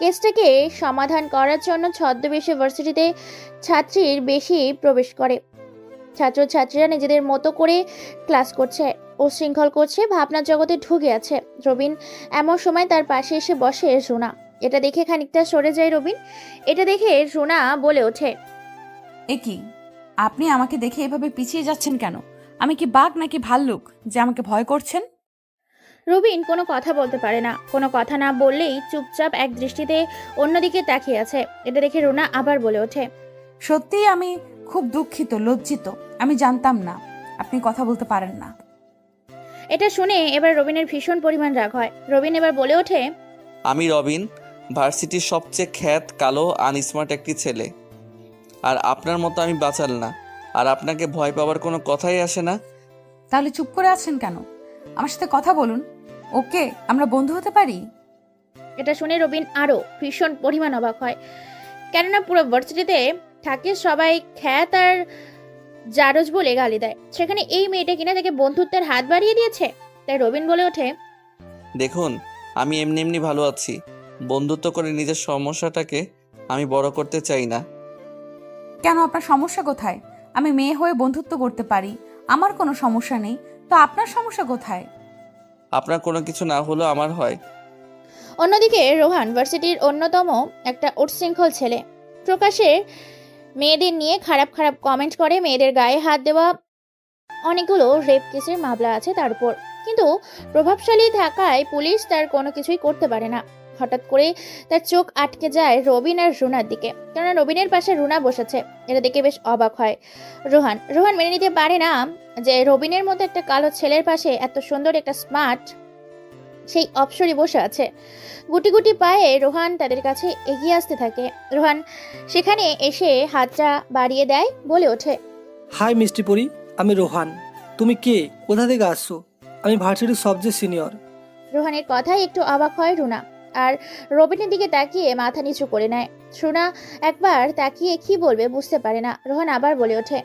কেসটাকে সমাধান করার জন্য ছদ্মবেশে ভার্সিটিতে ছাত্রীর বেশি প্রবেশ করে। ছাত্রছাত্রীরা নিজেদের মতো করে ক্লাস করছে, উশৃঙ্খল করছে, ভাবনার জগতে ঢুকে আছে। রবিন এমন সময় তার পাশে এসে বসে রুনা। এটা দেখে খানিকটা সরে যায় রবিন। এটা দেখে রুনা বলে ওঠে, এ কি, আপনি আমাকে দেখে এভাবে পিছিয়ে যাচ্ছেন কেন? আমি কি বাঘ নাকি ভাল্লুক যে আমাকে ভয় করছেন? রবিন কোনো কথা বলতে পারে না। কোনো কথা না বললেই চুপচাপ এক দৃষ্টিতে অন্যদিকে তাকিয়ে আছে। এটা দেখে রুনা আবার বলে ওঠে, সত্যিই আমি খুব দুঃখিত, লজ্জিত। আমি জানতাম না আপনি কথা বলতে পারেন না। এটা শুনে এবার রবিনের ভীষণ পরিমাণ রাগ হয়। রবিন এবার বলে ওঠে, আমি রবিন, ভার্সিটির সবচেয়ে খ্যাত কালো আনস্মার্ট একটি ছেলে। আর আপনার মতো আমি বাচাল না। আর আপনাকে ভয় পাওয়ার কোনো কথাই আসে না। তাহলে চুপ করে আছেন কেন? আমার সাথে কথা বলুন। ওকে, আমরা বন্ধু হতে পারি? এটা শুনে রবিন আরও ভীষণ পরিমাণ অবাক হয়। কেননা পুরো ভার্সিটিতে থাকে সবাই খ্যাত আর জারজ বলে গালি দেয়, সেখানে এই মেয়েটা কিনা তাকে বন্ধুত্বের হাত বাড়িয়ে দিয়েছে। তাই রবিন বলে ওঠে, দেখুন, আমি এমনি এমনি ভালো আছি। বন্ধুত্ব করে নিজের সমস্যাটাকে আমি বড় করতে চাই না। কেন, আপনার সমস্যা কোথায়? আমি মেয়ে হয়ে বন্ধুত্ব করতে পারি, আমার কোনো সমস্যা নেই। তো আপনার সমস্যা কোথায়? আপনার কোনো কিছু না হলেও আমার হয়। অন্যদিকে রোহান ভার্সিটির অন্যতম একটা উচ্ছৃঙ্খল ছেলে। প্রকাশ্যে মেয়েদের নিয়ে খারাপ খারাপ কমেন্ট করে, মেয়েদের গায়ে হাত দেওয়া, অনেকগুলো রেপ কেসের মামলা আছে তার উপর। কিন্তু প্রভাবশালী থাকায় পুলিশ তার কোনো কিছুই করতে পারে না। হঠাৎ করে তার চোখ আটকে যায় রবিন আর রুনার দিকে, কেননা রবিনের পাশে রুনা বসেছে। এটা দেখে বেশ অবাক হয় রোহান। রোহান মেনে নিতে পারে না যে রবিনের মতো একটা কালো ছেলের পাশে এত সুন্দর একটা স্মার্ট সেই অপসরী বসে আছে। গুটি গুটি পায়ে রোহান তাদের কাছে এগিয়ে আসতে থাকে। রোহান সেখানে এসে হাতটা বাড়িয়ে দেয়, বলে ওঠে, হাই মিষ্টি পরি, আমি রোহান। তুমি কে, কোথা থেকে আসছো? আমি ভার্সিটির সবচেয়ে সিনিয়র। রোহানের কথায় একটু অবাক হয় রুনা, আর রবিনের দিকে তাকিয়ে মাথা নিচু করে নেয়। রুনা একবার তাকিয়ে কি বলবে বুঝতে পারে না। রোহান আবার বলে ওঠে,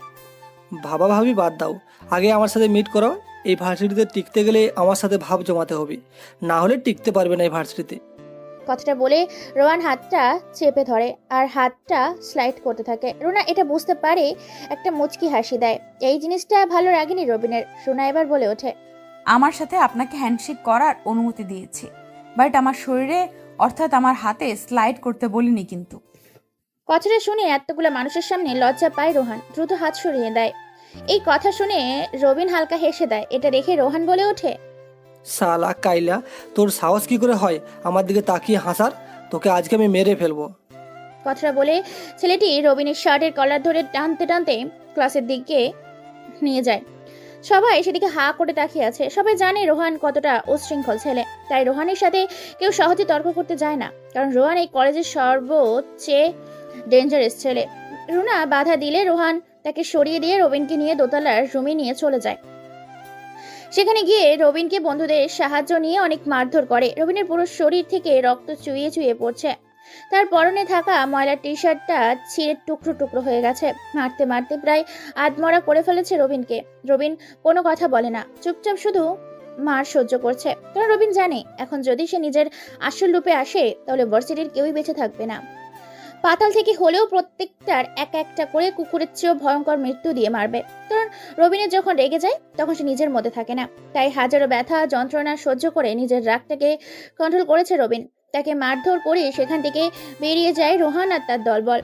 ভাবা ভাবি বাদ দাও, আগে আমার সাথে মিট করো। এই ভার্সিটিতে টিকতে গেলে আমার সাথে ভাব জমাতে হবে, না হলে টিকতে পারবে না এই ভার্সিটিতে। কথাটা বলে রোহান হাতটা চেপে ধরে আর হাতটা স্লাইড করতে থাকে। রুনা এটা বুঝতে পারে, একটা মুচকি হাসি দেয়। এই জিনিসটা ভালো লাগেনি রবিনের। রুনা এবার বলে ওঠে, আমার সাথে আপনাকে হ্যান্ডশেক করার অনুমতি দিয়েছি, বাট আমার শরীরে অর্থাৎ আমার হাতে স্লাইড করতে বলিনি কিন্তু। কথাটা শুনে এতগুলো মানুষের সামনে লজ্জা পায় রোহান, দ্রুত হাত সরিয়ে দেয়। এই কথা শুনে রবিন হালকা হেসে দেয়। এটা দেখে রোহান বলে ওঠে, সালা কাইলা, তোর সাহস কি করে হয় আমার দিকে তাকিয়ে হাসার? তোকে আজকে আমি মেরে ফেলবো। কথাটা বলে ছেলেটি রবিনের শার্টের কলার ধরে টানতে টানতে ক্লাসের দিকে নিয়ে যায়। সবাই সেদিকে হা করে তাকিয়ে আছে। সবাই জানে রোহান কতটা উচ্ছৃঙ্খল ছেলে, তাই রোহানের সাথে কেউ সহজে তর্ক করতে যায় না, কারণ রোহান এই কলেজের সর্বোচ্চেয়ে ডেঞ্জারাস ছেলে। রুনা বাধা দিলে রোহান তাকে সরিয়ে দিয়ে রবিনকে নিয়ে দোতলার রুমে নিয়ে চলে যায়। সেখানে গিয়ে রবিনকে বন্ধুদের সাহায্য নিয়ে অনেক মারধর করে। রবিনের পুরো শরীর থেকে রক্ত চুইয়ে চুইয়ে পড়ছে। তার পরনে থাকা ময়লা টি শার্টটা ছিঁড়ে টুকরো টুকরো হয়ে গেছে। মারতে মারতে প্রায় আধমরা করে ফেলেছে রবিনকে। রবিন কোনো কথা বলে না, চুপচাপ শুধু মার সহ্য করছে, কারণ রবিন জানে এখন যদি সে নিজের আসল রূপে আসে তাহলে ভার্সিটির কেউই বেঁচে থাকবে না। পাতাল থেকে হলেও প্রত্যেকটার এক একটা করে কুকুরের চেয়েও ভয়ঙ্কর মৃত্যু দিয়ে মারবে। কারণ রবিনের যখন রেগে যায় তখন সে নিজের মধ্যে থাকে না। তাই হাজারো ব্যথা যন্ত্রণা সহ্য করে নিজের রাগটাকে কন্ট্রোল করেছে রবিন। তাকে মারধর করে সেখান থেকে বেরিয়ে যায় রোহান আর তার দলবল।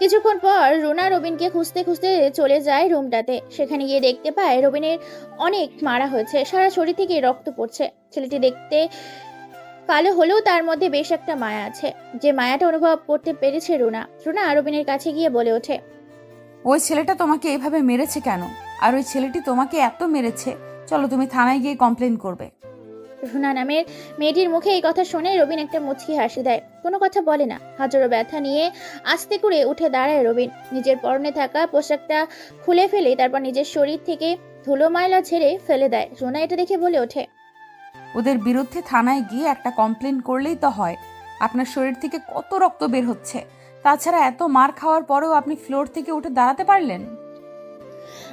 কিছুক্ষণ পর রুনা রবিনকে খুঁজতে খুঁজতে চলে যায় রুমটাতে। সেখানে গিয়ে দেখতে পায় রবিনের অনেক মারা হয়েছে, সারা শরীর থেকে রক্ত পড়ছে। ছেলেটি দেখতে কালো হলেও তার মধ্যে বেশ একটা মায়া আছে, যে মায়াটা অনুভব করতে পেরেছে রুনা। রুনা রবিনের কাছে গিয়ে বলে ওঠে, ওই ছেলেটা তোমাকে এভাবে মেরেছে কেন? আর ওই ছেলেটি তোমাকে এত মেরেছে, চলো তুমি থানায় গিয়ে কমপ্লেন করবে। রুনা নামের মেয়েটির মুখে এই কথা শুনে রবিন একটা মুচকি হাসি দেয়, কোনো কথা বলে না। হাজারো ব্যথা নিয়ে আস্তে করে উঠে দাঁড়ায় রবিন। নিজের পরনে থাকা পোশাকটা খুলে ফেলে তারপর নিজের শরীর থেকে ধুলো ময়লা ছেড়ে ফেলে দেয়। রুনা এটা দেখে বলে ওঠে, ওদের বিরুদ্ধে থানায় গিয়ে একটা কমপ্লেন করলেই তো হয়। আপনার শরীর থেকে কত রক্ত বের হচ্ছে, তাছাড়া এত মার খাওয়ার পরেও আপনি ফ্লোর থেকে উঠে দাঁড়াতে পারলেন।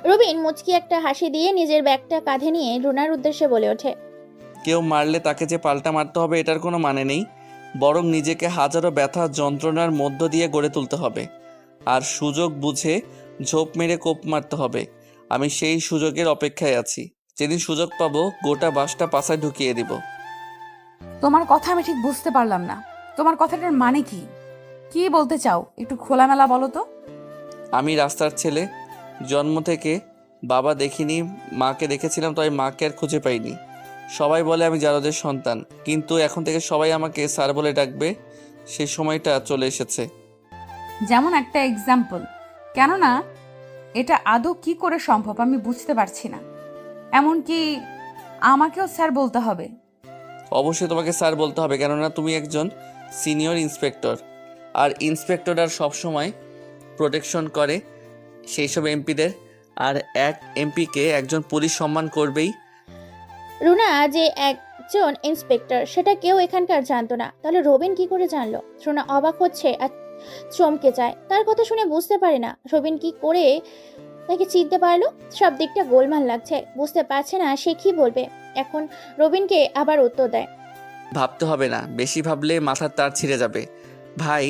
রবিন মুচকি একটা হাসি দিয়ে নিজের ব্যাগটা কাঁধে নিয়ে রুনার উদ্দেশ্যে বলে ওঠে, কেউ মারলে তাকে যে পাল্টা মারতে হবে এটার কোনো মানে নেই, বরং নিজেকে হাজারো ব্যথা যন্ত্রণার মধ্য দিয়ে গড়ে তুলতে হবে। আর সুযোগ বুঝে ঝোপ মেরে কোপ মারতে হবে। আমি সেই সুযোগের অপেক্ষায় আছি। যেদিন সুযোগ পাবো গোটা বাসটা পাছায় ঢুকিয়ে দিব। তোমার কথা আমি ঠিক বুঝতে পারলাম না, তোমার কথাটার মানে কি? কি বলতে চাও একটু খোলামেলা বলো তো। আমি রাস্তার ছেলে, জন্ম থেকে বাবা দেখিনি, মাকে দেখেছিলাম, তাই মাকে আর খুঁজে পাইনি। সবাই বলে আমি জারদের সন্তান, কিন্তু এখন থেকে সবাই আমাকে স্যার বলে ডাকবে। সেই সময়টা চলে এসেছে। যেমন একটা এক্সাম্পল, কেননা এটা আদৌ কি করে সম্ভব আমি বুঝতে পারছি না। এমনকি আমাকেও স্যার বলতে হবে? অবশ্যই তোমাকে স্যার বলতে হবে, কেননা তুমি একজন সিনিয়র ইন্সপেক্টর, আর ইন্সপেক্টররা সবসময় প্রোটেকশন করে সেই সব এমপিদের, আর এক এমপিকে একজন পুলিশ সম্মান করবেই। রুনা যে একজন ইন্সপেক্টর সেটা কেউ এখানকার জানতো না, তাহলে রবিন কি করে জানলো? রুনা অবাক হচ্ছে আর চমকে যায়। তার কথা শুনে বুঝতে পারে না রবিন কি করে তাকে চিনতে পারলো। সব দিকটা গোলমাল লাগছে, বুঝতে পারছে না সে কি বলবে। এখন রবিনকে আবার উত্তর দেয়। ভাবতে হবে না, বেশি ভাবলে মাথার তার ছিঁড়ে যাবে। ভাই,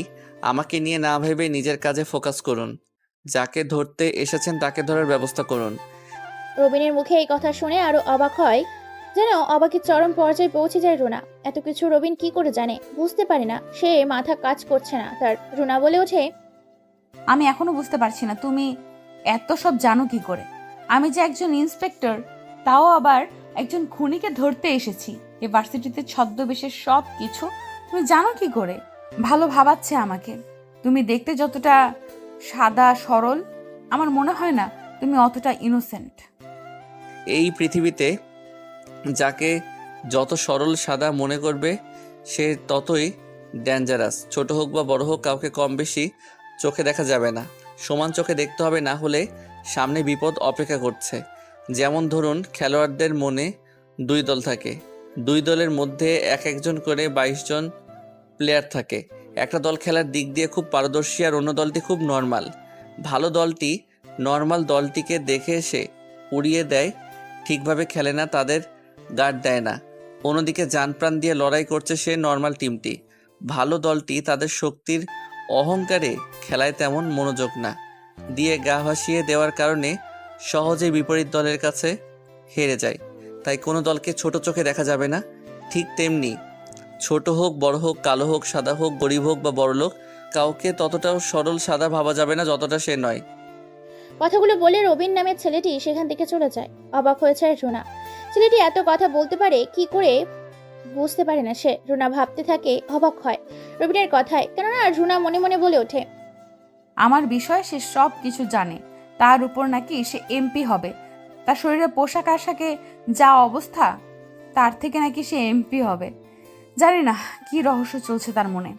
আমাকে নিয়ে না ভেবে নিজের কাজে ফোকাস করুন। যাকে ধরতে এসেছেন তাকে ধরার ব্যবস্থা করুন। রবিনের মুখে এই কথা শুনে আরো অবাক হয়, যেন অবাকের চরম পর্যায়ে পৌঁছে যায় রুনা। এত কিছু রবিন কি করে জানে বুঝতে পারে না, সে মাথা কাজ করছে না তার। রুনা বলে ওঠে, আমি এখনো বুঝতে পারছি না তুমি এত সব জানো কি করে। আমি যে একজন ইন্সপেক্টর, তাও আবার একজন খুনিকে ধরতে এসেছি। এই ভার্সিটিতে ছদ্মবেশের সব কিছু তুমি জানো কি করে? ভালো ভাবাচ্ছে আমাকে। তুমি দেখতে যতটা সাদা সরল, আমার মনে হয় না তুমি অতটা ইনোসেন্ট। এই পৃথিবীতে যাকে যত সরল সাদা মনে করবে সে ততই ডেঞ্জারাস। ছোট হোক বা বড় হোক, কাউকে কম বেশি চোখে দেখা যাবে না, সমান চোখে দেখতে হবে, না হলে সামনে বিপদ অপেক্ষা করছে। যেমন ধরুন, খেলোয়াড়দের মনে দুই দল থাকে, দুই দলের মধ্যে এক একজন করে 22 জন প্লেয়ার থাকে। একটা দল খেলার দিক দিয়ে খুব পারদর্শী আর অন্য দলটি খুব নর্মাল। ভালো দলটি নর্মাল দলটিকে দেখে এসে উড়িয়ে দেয়, ঠিকভাবে খেলে না, তাদের গার্ড দেয় না। অন্যদিকে জানপ্রাণ দিয়ে লড়াই করছে সে নর্মাল টিমটি। ভালো দলটি তাদের শক্তির অহংকারে খেলায় তেমন মনোযোগ না দিয়ে গা ভাসিয়ে দেওয়ার কারণে সহজেই বিপরীত দলের কাছে হেরে যায়। তাই কোনো দলকে ছোট চোখে দেখা যাবে না। ঠিক তেমনি ছোট হোক বড় হোক, কালো হোক সাদা হোক, গরিব হোক বা বড়লোক, কাউকে ততটাও সরল সাদা ভাবা যাবে না যতটা সে নয়। কথাগুলো বলে রবিন নামের ছেলেটি সেখান থেকে চলে যায়। অবাক হয়েছে রুনা, ছেলেটি এত কথা বলতে পারে কি করে বুঝতে পারে না সে। রুনা ভাবতে থাকে, অবাক হয় রবিনের কথায়। কেননা রুনা মনে মনে বলে ওঠে, আমার বিষয়ে সে সব কিছু জানে। তার উপর নাকি সে এমপি হবে। তার শরীরের পোশাক আশাকে যা অবস্থা, তার থেকে নাকি সে এমপি হবে। জানি না কি রহস্য চলছে তার মনে।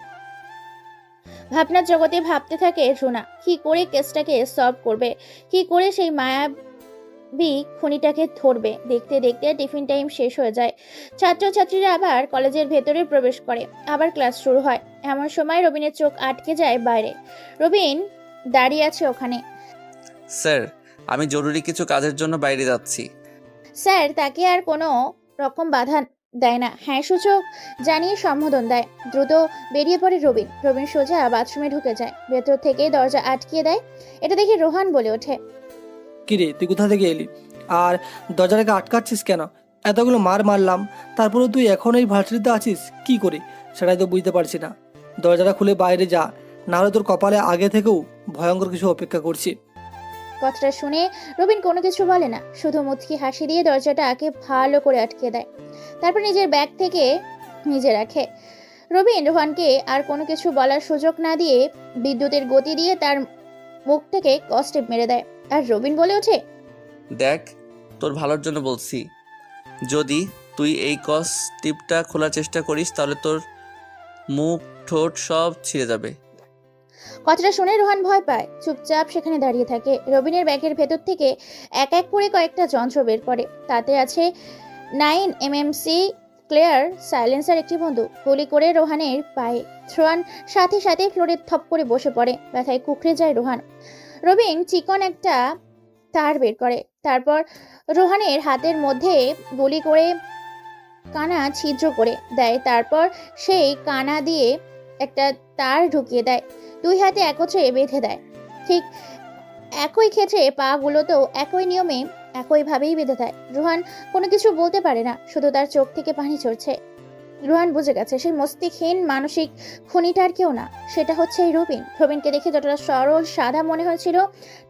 ভাবনার জগতে ভাবতে থাকে রুনা, কি করে কেসটাকে সলভ করবে, কি করে সেই মায়াবী খুনিটাকে ধরবে। দেখতে দেখতে টিফিন টাইম শেষ হয়ে যায়। ছাত্রছাত্রীরা আবার কলেজের ভেতরে প্রবেশ করে, আবার ক্লাস শুরু হয়। এমন সময় রবিনের চোখ আটকে যায় বাইরে। রবিন দাঁড়িয়ে আছে ওখানে। স্যার, আমি জরুরি কিছু কাজের জন্য বাইরে যাচ্ছি। স্যার তাকে আর কোনো রকম বাধা দেয় না, হ্যাঁ সূচক জানিয়ে সম্বোধন দেয়। দ্রুত বেরিয়ে পড়ে রবিন। রবিন সোজা বাথরুমে ঢুকে যায়, ভেতর থেকে দরজা আটকিয়ে দেয়। এটা দেখে রোহান বলে ওঠে, কিরে তুই কোথা থেকে এলি? আর দরজাটাকে আটকাচ্ছিস কেন? এতগুলো মার মারলাম, তারপরে তুই এখন এই ভার্সিটিতে আছিস কি করে সেটাই তো বুঝতে পারছি না। দরজাটা খুলে বাইরে যা, নাহলে তোর কপালে আগে থেকেও ভয়ঙ্কর কিছু অপেক্ষা করছি। কথাটা শুনে রবিন কোনো কিছু বলে না, শুধু মুচকি হাসি দিয়ে দরজাটাকে ভালো করে আটকে দেয়। তারপর নিজের ব্যাগ থেকে নিজে রাখে। রবিন রোহানকে আর কোনো কিছু বলার সুযোগ না দিয়ে বিদ্যুতের গতি দিয়ে তার মুখ থেকে কস্টেপ মেরে দেয়। আর রবিন বলে ওঠে, দেখ, তোর ভালোর জন্য বলছি, যদি তুই এই টিপটা খোলার চেষ্টা করিস তাহলে তোর মুখ ঠোঁট সব ছিঁড়ে যাবে। কথাটা শুনে রোহান ভয় পায়, চুপচাপ সেখানে দাঁড়িয়ে থাকে। রবিনের ব্যাগের ভেতর থেকে এক এক করে কয়েকটা যন্ত্র বের করে। তাতে আছে 9mm ক্লিয়ার সাইলেন্সার একটি বন্দুক। গুলি করে রোহানের পায়ে রোহান সাথে সাথে ফ্লোরে থপ করে বসে পড়ে। ব্যথায় কুকড়ে যায় রোহান। রবিন চিকন একটা তার বের করে, তারপর রোহানের হাতের মধ্যে গুলি করে কানা ছিদ্র করে দেয়। তারপর সেই কানা দিয়ে একটা তার ঢুকিয়ে দেয়, দুই হাতে একত্রে বেঁধে দেয়। ঠিক একই ক্ষেত্রে পা গুলোতেও একই নিয়মে একইভাবেই বেঁধে দেয়। রোহান কোনো কিছু বলতে পারে না, শুধু তার চোখ থেকে পানি ঝরছে। রোহান বুঝে গেছে সেই মস্তিষ্কহীন মানসিক খুনিটার কেউ না, সেটা হচ্ছে এই রবিন। রবিনকে দেখে যতটা সরল সাদা মনে হয়েছিল,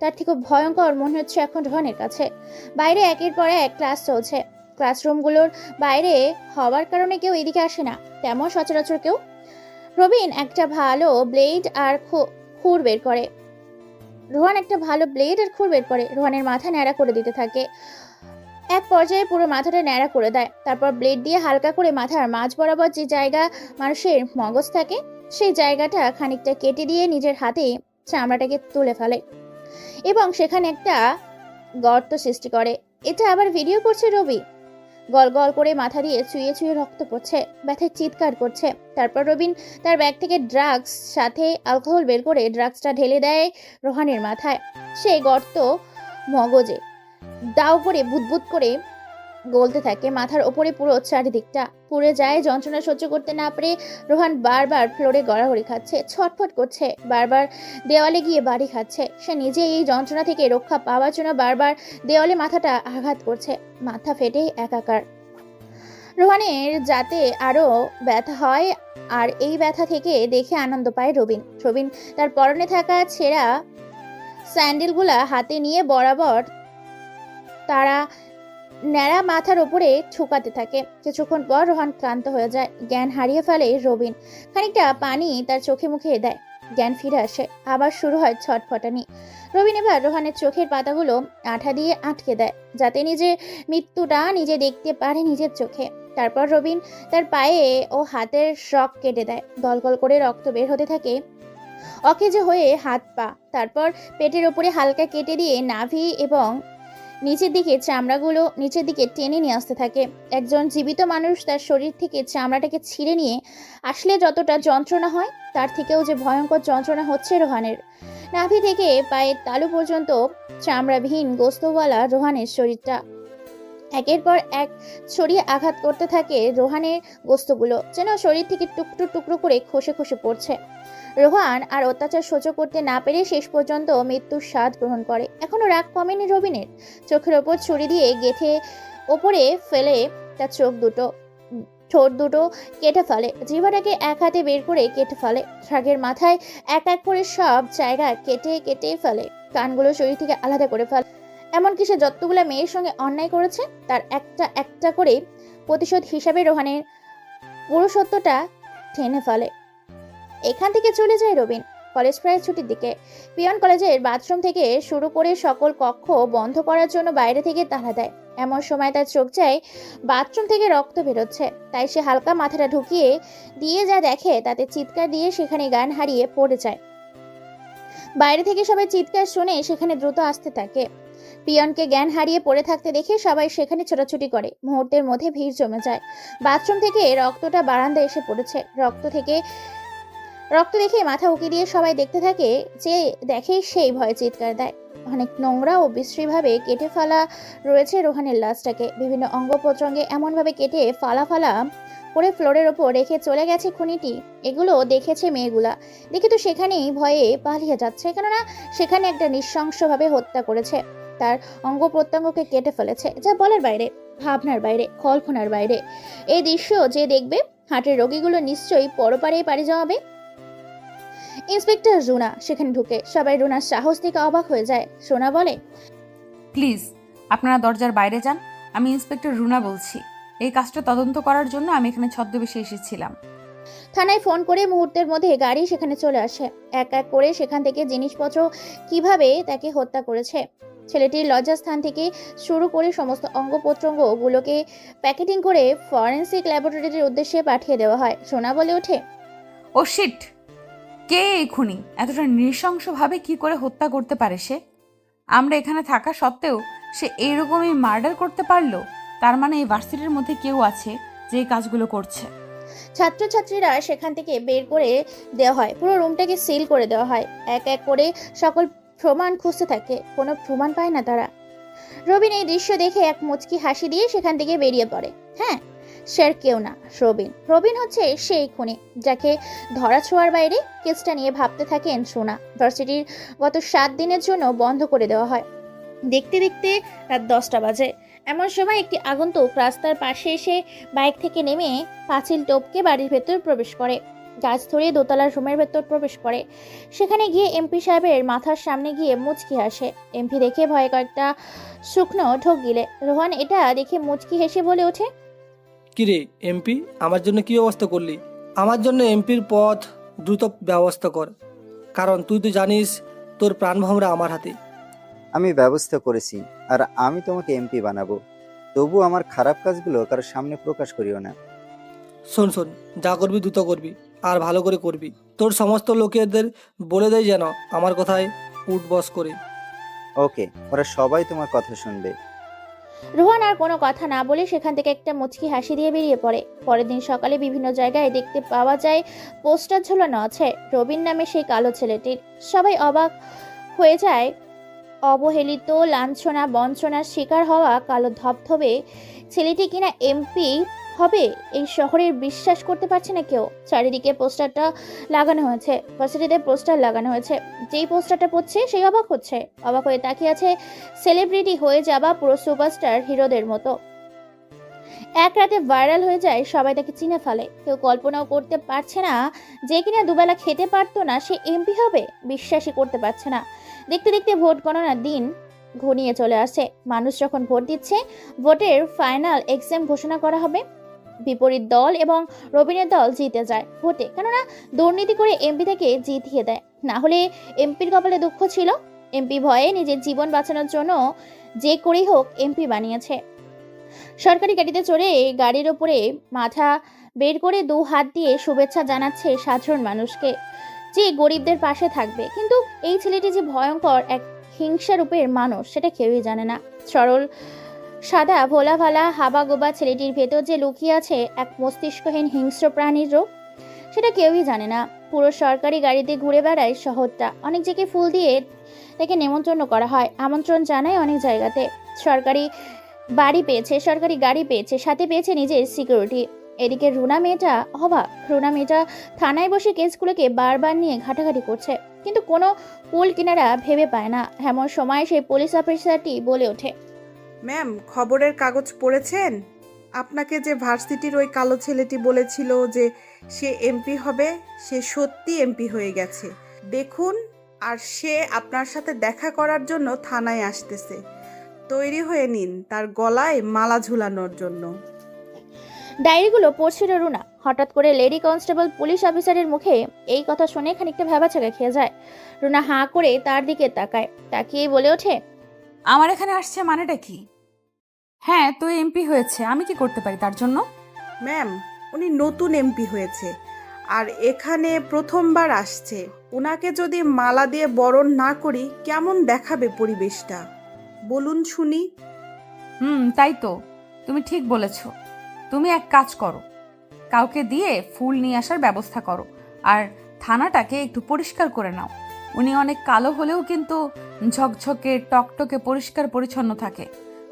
তার থেকে ভয়ঙ্কর মনে হচ্ছে এখন রোহানের কাছে। বাইরে একের পর এক ক্লাস চলছে। ক্লাসরুমগুলোর বাইরে হওয়ার কারণে কেউ এদিকে আসে না, তেমন সচরাচর কেউ। রবিন একটা ভালো ব্লেড আর খুর বের করে। রোহান একটা ভালো ব্লেড আর খুর বের করে রোহানের মাথা ন্যাড়া করে দিতে থাকে। এক পর্যায়ে পুরো মাথাটা ন্যাড়া করে দেয়। তারপর ব্লেড দিয়ে হালকা করে মাথার মাঝ বরাবর যে জায়গা মানুষের মগজ থাকে সেই জায়গাটা খানিকটা কেটে দিয়ে নিজের হাতে চামড়াটাকে তুলে ফেলে এবং সেখানে একটা গর্ত সৃষ্টি করে। এটা আবার ভিডিও করছে রবি। গল গল করে মাথা দিয়ে চুইয়ে চুইয়ে রক্ত পড়ছে, ব্যথায় চিৎকার করছে। তারপর রবিন তার ব্যাগ থেকে ড্রাগস সাথে অ্যালকোহল বের করে ড্রাগসটা ঢেলে দেয় রোহানের মাথায়। সেই গর্ত মগজে দাও করে বুদবুদ করে গলতে থাকে। মাথার ওপরে পুরো চারিদিকটা পুড়ে যায়। যন্ত্রণা সহ্য করতে না পেরে রোহান বারবার ফ্লোরে গড়াগড়ি খাচ্ছে, ছটফট করছে, বারবার দেওয়ালে গিয়ে বাড়ি খাচ্ছে। সে নিজে এই যন্ত্রণা থেকে রক্ষা পাওয়ার জন্য বারবার দেওয়ালে মাথাটা আঘাত করছে, মাথা ফেটে একাকার। রোহানের যাতে আরো ব্যথা হয় আর এই ব্যথা থেকে দেখে আনন্দ পায় রবিন। রবিন তার পরনে থাকা ছেঁড়া স্যান্ডেলগুলা হাতে নিয়ে বরাবর তারা ন্যাড়া মাথার উপরে ঠুকাতে থাকে। কিছুক্ষণ পর রোহান ক্লান্ত হয়ে যায়, জ্ঞান হারিয়ে ফেলে রবিন। খানিকটা পানি তার চোখে মুখে দেয়, জ্ঞান ফিরে আসে। আবার শুরু হয় ছটফটানি। রবিন এবার রোহানের চোখের পাতাগুলো আঠা দিয়ে আটকে দেয় যাতে নিজের মৃত্যুটা নিজে দেখতে পারে নিজের চোখে। তারপর রবিন তার পায়ে ও হাতের শক কেটে দেয়, গল গল করে রক্ত বের হতে থাকে অকেজো হয়ে হাত পা। তারপর পেটের ওপরে হালকা কেটে দিয়ে নাভি এবং নিচের দিকে চামড়াগুলো নিচের দিকে টেনে নিয়ে আসতে থাকে। একজন জীবিত মানুষ তার শরীর থেকে চামড়াটাকে ছিঁড়ে নিয়ে আসলে যতটা যন্ত্রণা হয় তার থেকেও যে ভয়ঙ্কর যন্ত্রণা হচ্ছে রোহানের। নাভি থেকে পায়ের তালু পর্যন্ত চামড়াবিহীন গোস্তওয়ালা রোহানের শরীরটা একের পর এক ছড়িয়ে আঘাত করতে থাকে রোহানের গোস্তগুলো, যেন শরীর থেকে টুকরো টুকরো করে খসে খসে পড়ছে। রোহান আর অত্যাচার সহ্য করতে না পেরে শেষ পর্যন্ত মৃত্যুর স্বাদ গ্রহণ করে। এখনো রাগ কমেনি রবিনের। চোখের ওপর ছুরি দিয়ে গেথে ওপরে ফেলে তার চোখ দুটো, ঠোঁট দুটো কেটে ফেলে, জিহ্বাটাকে এক হাতে বের করে কেটে ফেলে। রাগের মাথায় এক এক করে সব জায়গা কেটে কেটে ফেলে, কানগুলো শরীর থেকে আলাদা করে ফেলে। এমনকি সে যতগুলো মেয়ের সঙ্গে অন্যায় করেছে তার একটা একটা করে প্রতিশোধ হিসাবে রোহানের পুরুষত্বটা টেনে ফেলে। এখান থেকে চলে যায় রবিন। কলেজ প্রায় ছুটির দিকে। পিয়ন কলেজের বাথরুম থেকে শুরু করে সকল কক্ষ বন্ধ করার জন্য বাইরে থেকে তালা দেয়। এমন সময় তার চোখ যায় বাথরুম থেকে রক্ত বেরোচ্ছে। তাই সে হালকা মাথাটা ঢুকিয়ে দিয়ে যা দেখে তাতে চিৎকার দিয়ে সেখানে জ্ঞান হারিয়ে পড়ে যায়। বাইরে থেকে সবাই চিৎকার শুনে সেখানে দ্রুত আসতে থাকে। পিয়নকে জ্ঞান হারিয়ে পড়ে থাকতে দেখে সবাই সেখানে ছোটাছুটি করে। মুহূর্তের মধ্যে ভিড় জমে যায়। বাথরুম থেকে রক্তটা বারান্দায় এসে পড়েছে। রক্ত দেখে মাথা উঁকি দিয়ে সবাই দেখতে থাকে, যে দেখে সেই ভয়ে চিৎকার দেয়। অনেক নোংরা ও বিশ্রীভাবে কেটে ফেলা রয়েছে রোহানের লাশটাকে। বিভিন্ন অঙ্গ প্রত্যঙ্গে এমনভাবে কেটে ফালা ফালা করে ফ্লোরের ওপর রেখে চলে গেছে খুনিটি। এগুলো দেখেছে মেয়েগুলা, দেখে তো সেখানেই ভয়ে পালিয়ে যাচ্ছে, কেননা সেখানে একটা নৃশংসভাবে হত্যা করেছে। তার অঙ্গ প্রত্যঙ্গকে কেটে ফেলেছে, যা বলার বাইরে, ভাবনার বাইরে, কল্পনার বাইরে। এই দৃশ্য যে দেখবে হার্টের রোগীগুলো নিশ্চয়ই পরপারেই পাড়ি জমাবে। ইন্সপেক্টর রুনা সেখানে ঢুকে সবাই রুনার সাহস থেকে অবাক হয়ে যায়। সোনা বলে, প্লিজ আপনারা দরজার বাইরে যান, আমি ইন্সপেক্টর রুনা বলছি। এই কাজটা তদন্ত করার জন্য আমি এখানে ছদ্মবেশে এসেছিলাম। থানায় ফোন করে মুহূর্তের মধ্যে গাড়ি সেখানে চলে আসে। এক এক করে সেখান থেকে জিনিসপত্র কিভাবে তাকে হত্যা করেছে, ছেলেটির লজ্জাস্থান থেকে শুরু করে সমস্ত অঙ্গ প্রত্যঙ্গগুলোকে প্যাকেটিং করে ফরেন্সিক ল্যাবরেটরির উদ্দেশ্যে পাঠিয়ে দেওয়া হয়। সোনা বলে ওঠে, ও শিট, কে এই খুনি? এতটা নৃশংসভাবে কি করে হত্যা করতে পারে সে? আমরা এখানে থাকা সত্ত্বেও সে এইরকমই মার্ডার করতে পারলো? তার মানে এই ভার্সিটির মধ্যে কেউ আছে যে এই কাজগুলো করছে। ছাত্রছাত্রীরা সেখান থেকে বের করে দেওয়া হয়, পুরো রুমটাকে সিল করে দেওয়া হয়। এক এক করে সকল প্রমাণ খুঁজতে থাকে, কোনো প্রমাণ পায় না তারা। রবিন এই দৃশ্য দেখে এক মুচকি হাসি দিয়ে সেখান থেকে বেরিয়ে পড়ে। হ্যাঁ, সে আর কেউ না, রবিন হচ্ছে সেই খুনি যাকে ধরা ছোঁয়ার বাইরে কেসটা নিয়ে ভাবতে থাকেন সোনা। ভার্সিটির গত 7 দিনের জন্য বন্ধ করে দেওয়া হয়। দেখতে দেখতে রাত 10টা বাজে। এমন সময় একটি আগন্তুক রাস্তার পাশে এসে বাইক থেকে নেমে পাঁচিল টপকে বাড়ির ভেতর প্রবেশ করে, গাছ ধরে দোতলার রুমের ভেতর প্রবেশ করে। সেখানে গিয়ে এমপি সাহেবের মাথার সামনে গিয়ে মুচকি হাসে। এমপি দেখে ভয়ে কয়েকটা শুকনো ঢোক গিলে। রোহান এটা দেখে মুচকি হেসে বলে ওঠে, কিরে এমপি, আমার জন্য কি ব্যবস্থা করলি? আমার জন্য এমপির পদ দ্রুত ব্যবস্থা কর, কারণ তুই তো জানিস তোর প্রাণ ভমরা আমার হাতে। আমি ব্যবস্থা করেছি, আর আমি তোমাকে এমপি বানাবো। তবু আমার খারাপ কাজগুলো কারোর সামনে প্রকাশ করিও না। শোন শোন, যা করবি দ্রুত করবি, আর ভালো করে করবি। তোর সমস্ত লোকেদের বলে দেয় যেন আমার কথায় উঠবস করে। ওকে, ওরা সবাই তোমার কথা শুনবে। রোহান আর কোনো কথা না বলে সেখান থেকে একটা মুচকি হাসি দিয়ে বেরিয়ে পড়ে। পরের দিন সকালে বিভিন্ন জায়গায় দেখতে পাওয়া যায় পোস্টার ঝোলানো আছে রবিন নামে সেই কালো ছেলেটির। সবাই অবাক হয়ে যায়। অবহেলিত, লাঞ্ছনা বঞ্চনার শিকার হওয়া কালো ধবধবে ছেলেটি কিনা এমপি হবে এই শহরের বিশ্বাস করতে পারছে না কেউ। চারিদিকে পোস্টারটা লাগানো হয়েছে, ভার্সিটিতে পোস্টার লাগানো হয়েছে। যেই পোস্টারটা পড়ছে সেই অবাক হচ্ছে, অবাক হয়ে তাকিয়ে আছে সেলিব্রিটি হয়ে যাওয়া পুরো সুপারস্টার হিরোদের মতো। এক রাতে ভাইরাল হয়ে যায়, সবাই তাকে চিনে ফেলে। কেউ কল্পনাও করতে পারছে না যে কিনা দুবেলা খেতে পারতো না সে এমপি হবে। বিশ্বাসই করতে পারছে না। দেখতে দেখতে ভোট গণনার দিন ঘনিয়ে চলে আসে। মানুষ যখন ভোট দিচ্ছে, ভোটের ফাইনাল এক্সাম ঘোষণা করা হবে। বিপরীত দল এবং রবিনের দল জিতে যায় ভোটে, কেননা দুর্নীতি করে এমপি থেকে জিতিয়ে দেয়। না হলে এমপির কপালে দুঃখ ছিল। এমপি ভয়ে নিজের জীবন বাঁচানোর জন্য যে করেই হোক এমপি বানিয়েছে। সরকারি গাড়িতে চড়ে গাড়ির ওপরে মাথা বের করে 2 হাত দিয়ে শুভেচ্ছা জানাচ্ছে সাধারণ মানুষকে, যে গরিবদের পাশে থাকবে। কিন্তু এই ছেলেটি যে ভয়ঙ্কর এক হিংসা রূপের মানুষ সেটা কেউই জানে না। সরল সাদা ভোলা ভালা হাবাগোবা ছেলেটির ভেতর যে লুকিয়ে আছে এক মস্তিষ্কহীন হিংস্র প্রাণীর রূপ সেটা কেউই জানে না। পুরো সরকারি গাড়িতে ঘুরে বেড়ায় শহরটা। অনেক জায়গায় ফুল দিয়ে তাকে নেমন্তন্ন করা হয়, আমন্ত্রণ জানায় অনেক জায়গাতে। সরকারি বাড়ি পেয়েছে, সরকারি গাড়ি পেয়েছে, সাথে পেয়েছে নিজের সিকিউরিটি। এদিকে রুনা মেয়েটা অবাক। রুনা মেয়েটা থানায় বসে কেসগুলোকে বারবার নিয়ে ঘাটাঘাটি করছে, কিন্তু কোনো কুল কিনারা ভেবে পায় না। এমন সময় সেই পুলিশ অফিসারটি বলে ওঠে, ম্যাম, খবরের কাগজ পড়েছেন? আপনাকে যে ভার্সিটির ওই কালো ছেলেটি বলেছিল যে সে এমপি হবে, সে সত্যি এমপি হয়ে গেছে। দেখুন, আর সে আপনার সাথে দেখা করার জন্য থানায় আসতেছে। তৈরি হয়ে নিন তার গলায় মালা ঝুলানোর জন্য। ডায়েরিগুলো পড়ছিল রুনা। হঠাৎ করে লেডি কনস্টেবল পুলিশ অফিসারের মুখে এই কথা শুনে খানিকটা ভ্যাবাচাকা খেয়ে যায়। রুনা হাঁ করে তার দিকে তাকায়, তাকিয়েই বলে ওঠে, আমার এখানে আসছে মানেটা কি? হ্যাঁ, তো এমপি হয়েছে, আমি কি করতে পারি তার জন্য? ম্যাম, উনি নতুন এমপি হয়েছে আর এখানে প্রথমবার আসছে। ওনাকে যদি মালা দিয়ে বরণ না করি কেমন দেখাবে পরিবেশটা, বলুন শুনি। তাই তো, তুমি ঠিক বলেছ। তুমি এক কাজ করো, কাউকে দিয়ে ফুল নিয়ে আসার ব্যবস্থা করো, আর থানাটাকে একটু পরিষ্কার করে নাও। উনি অনেক কালো হলেও কিন্তু ঝকঝকে টকটকে পরিষ্কার পরিচ্ছন্ন থাকে।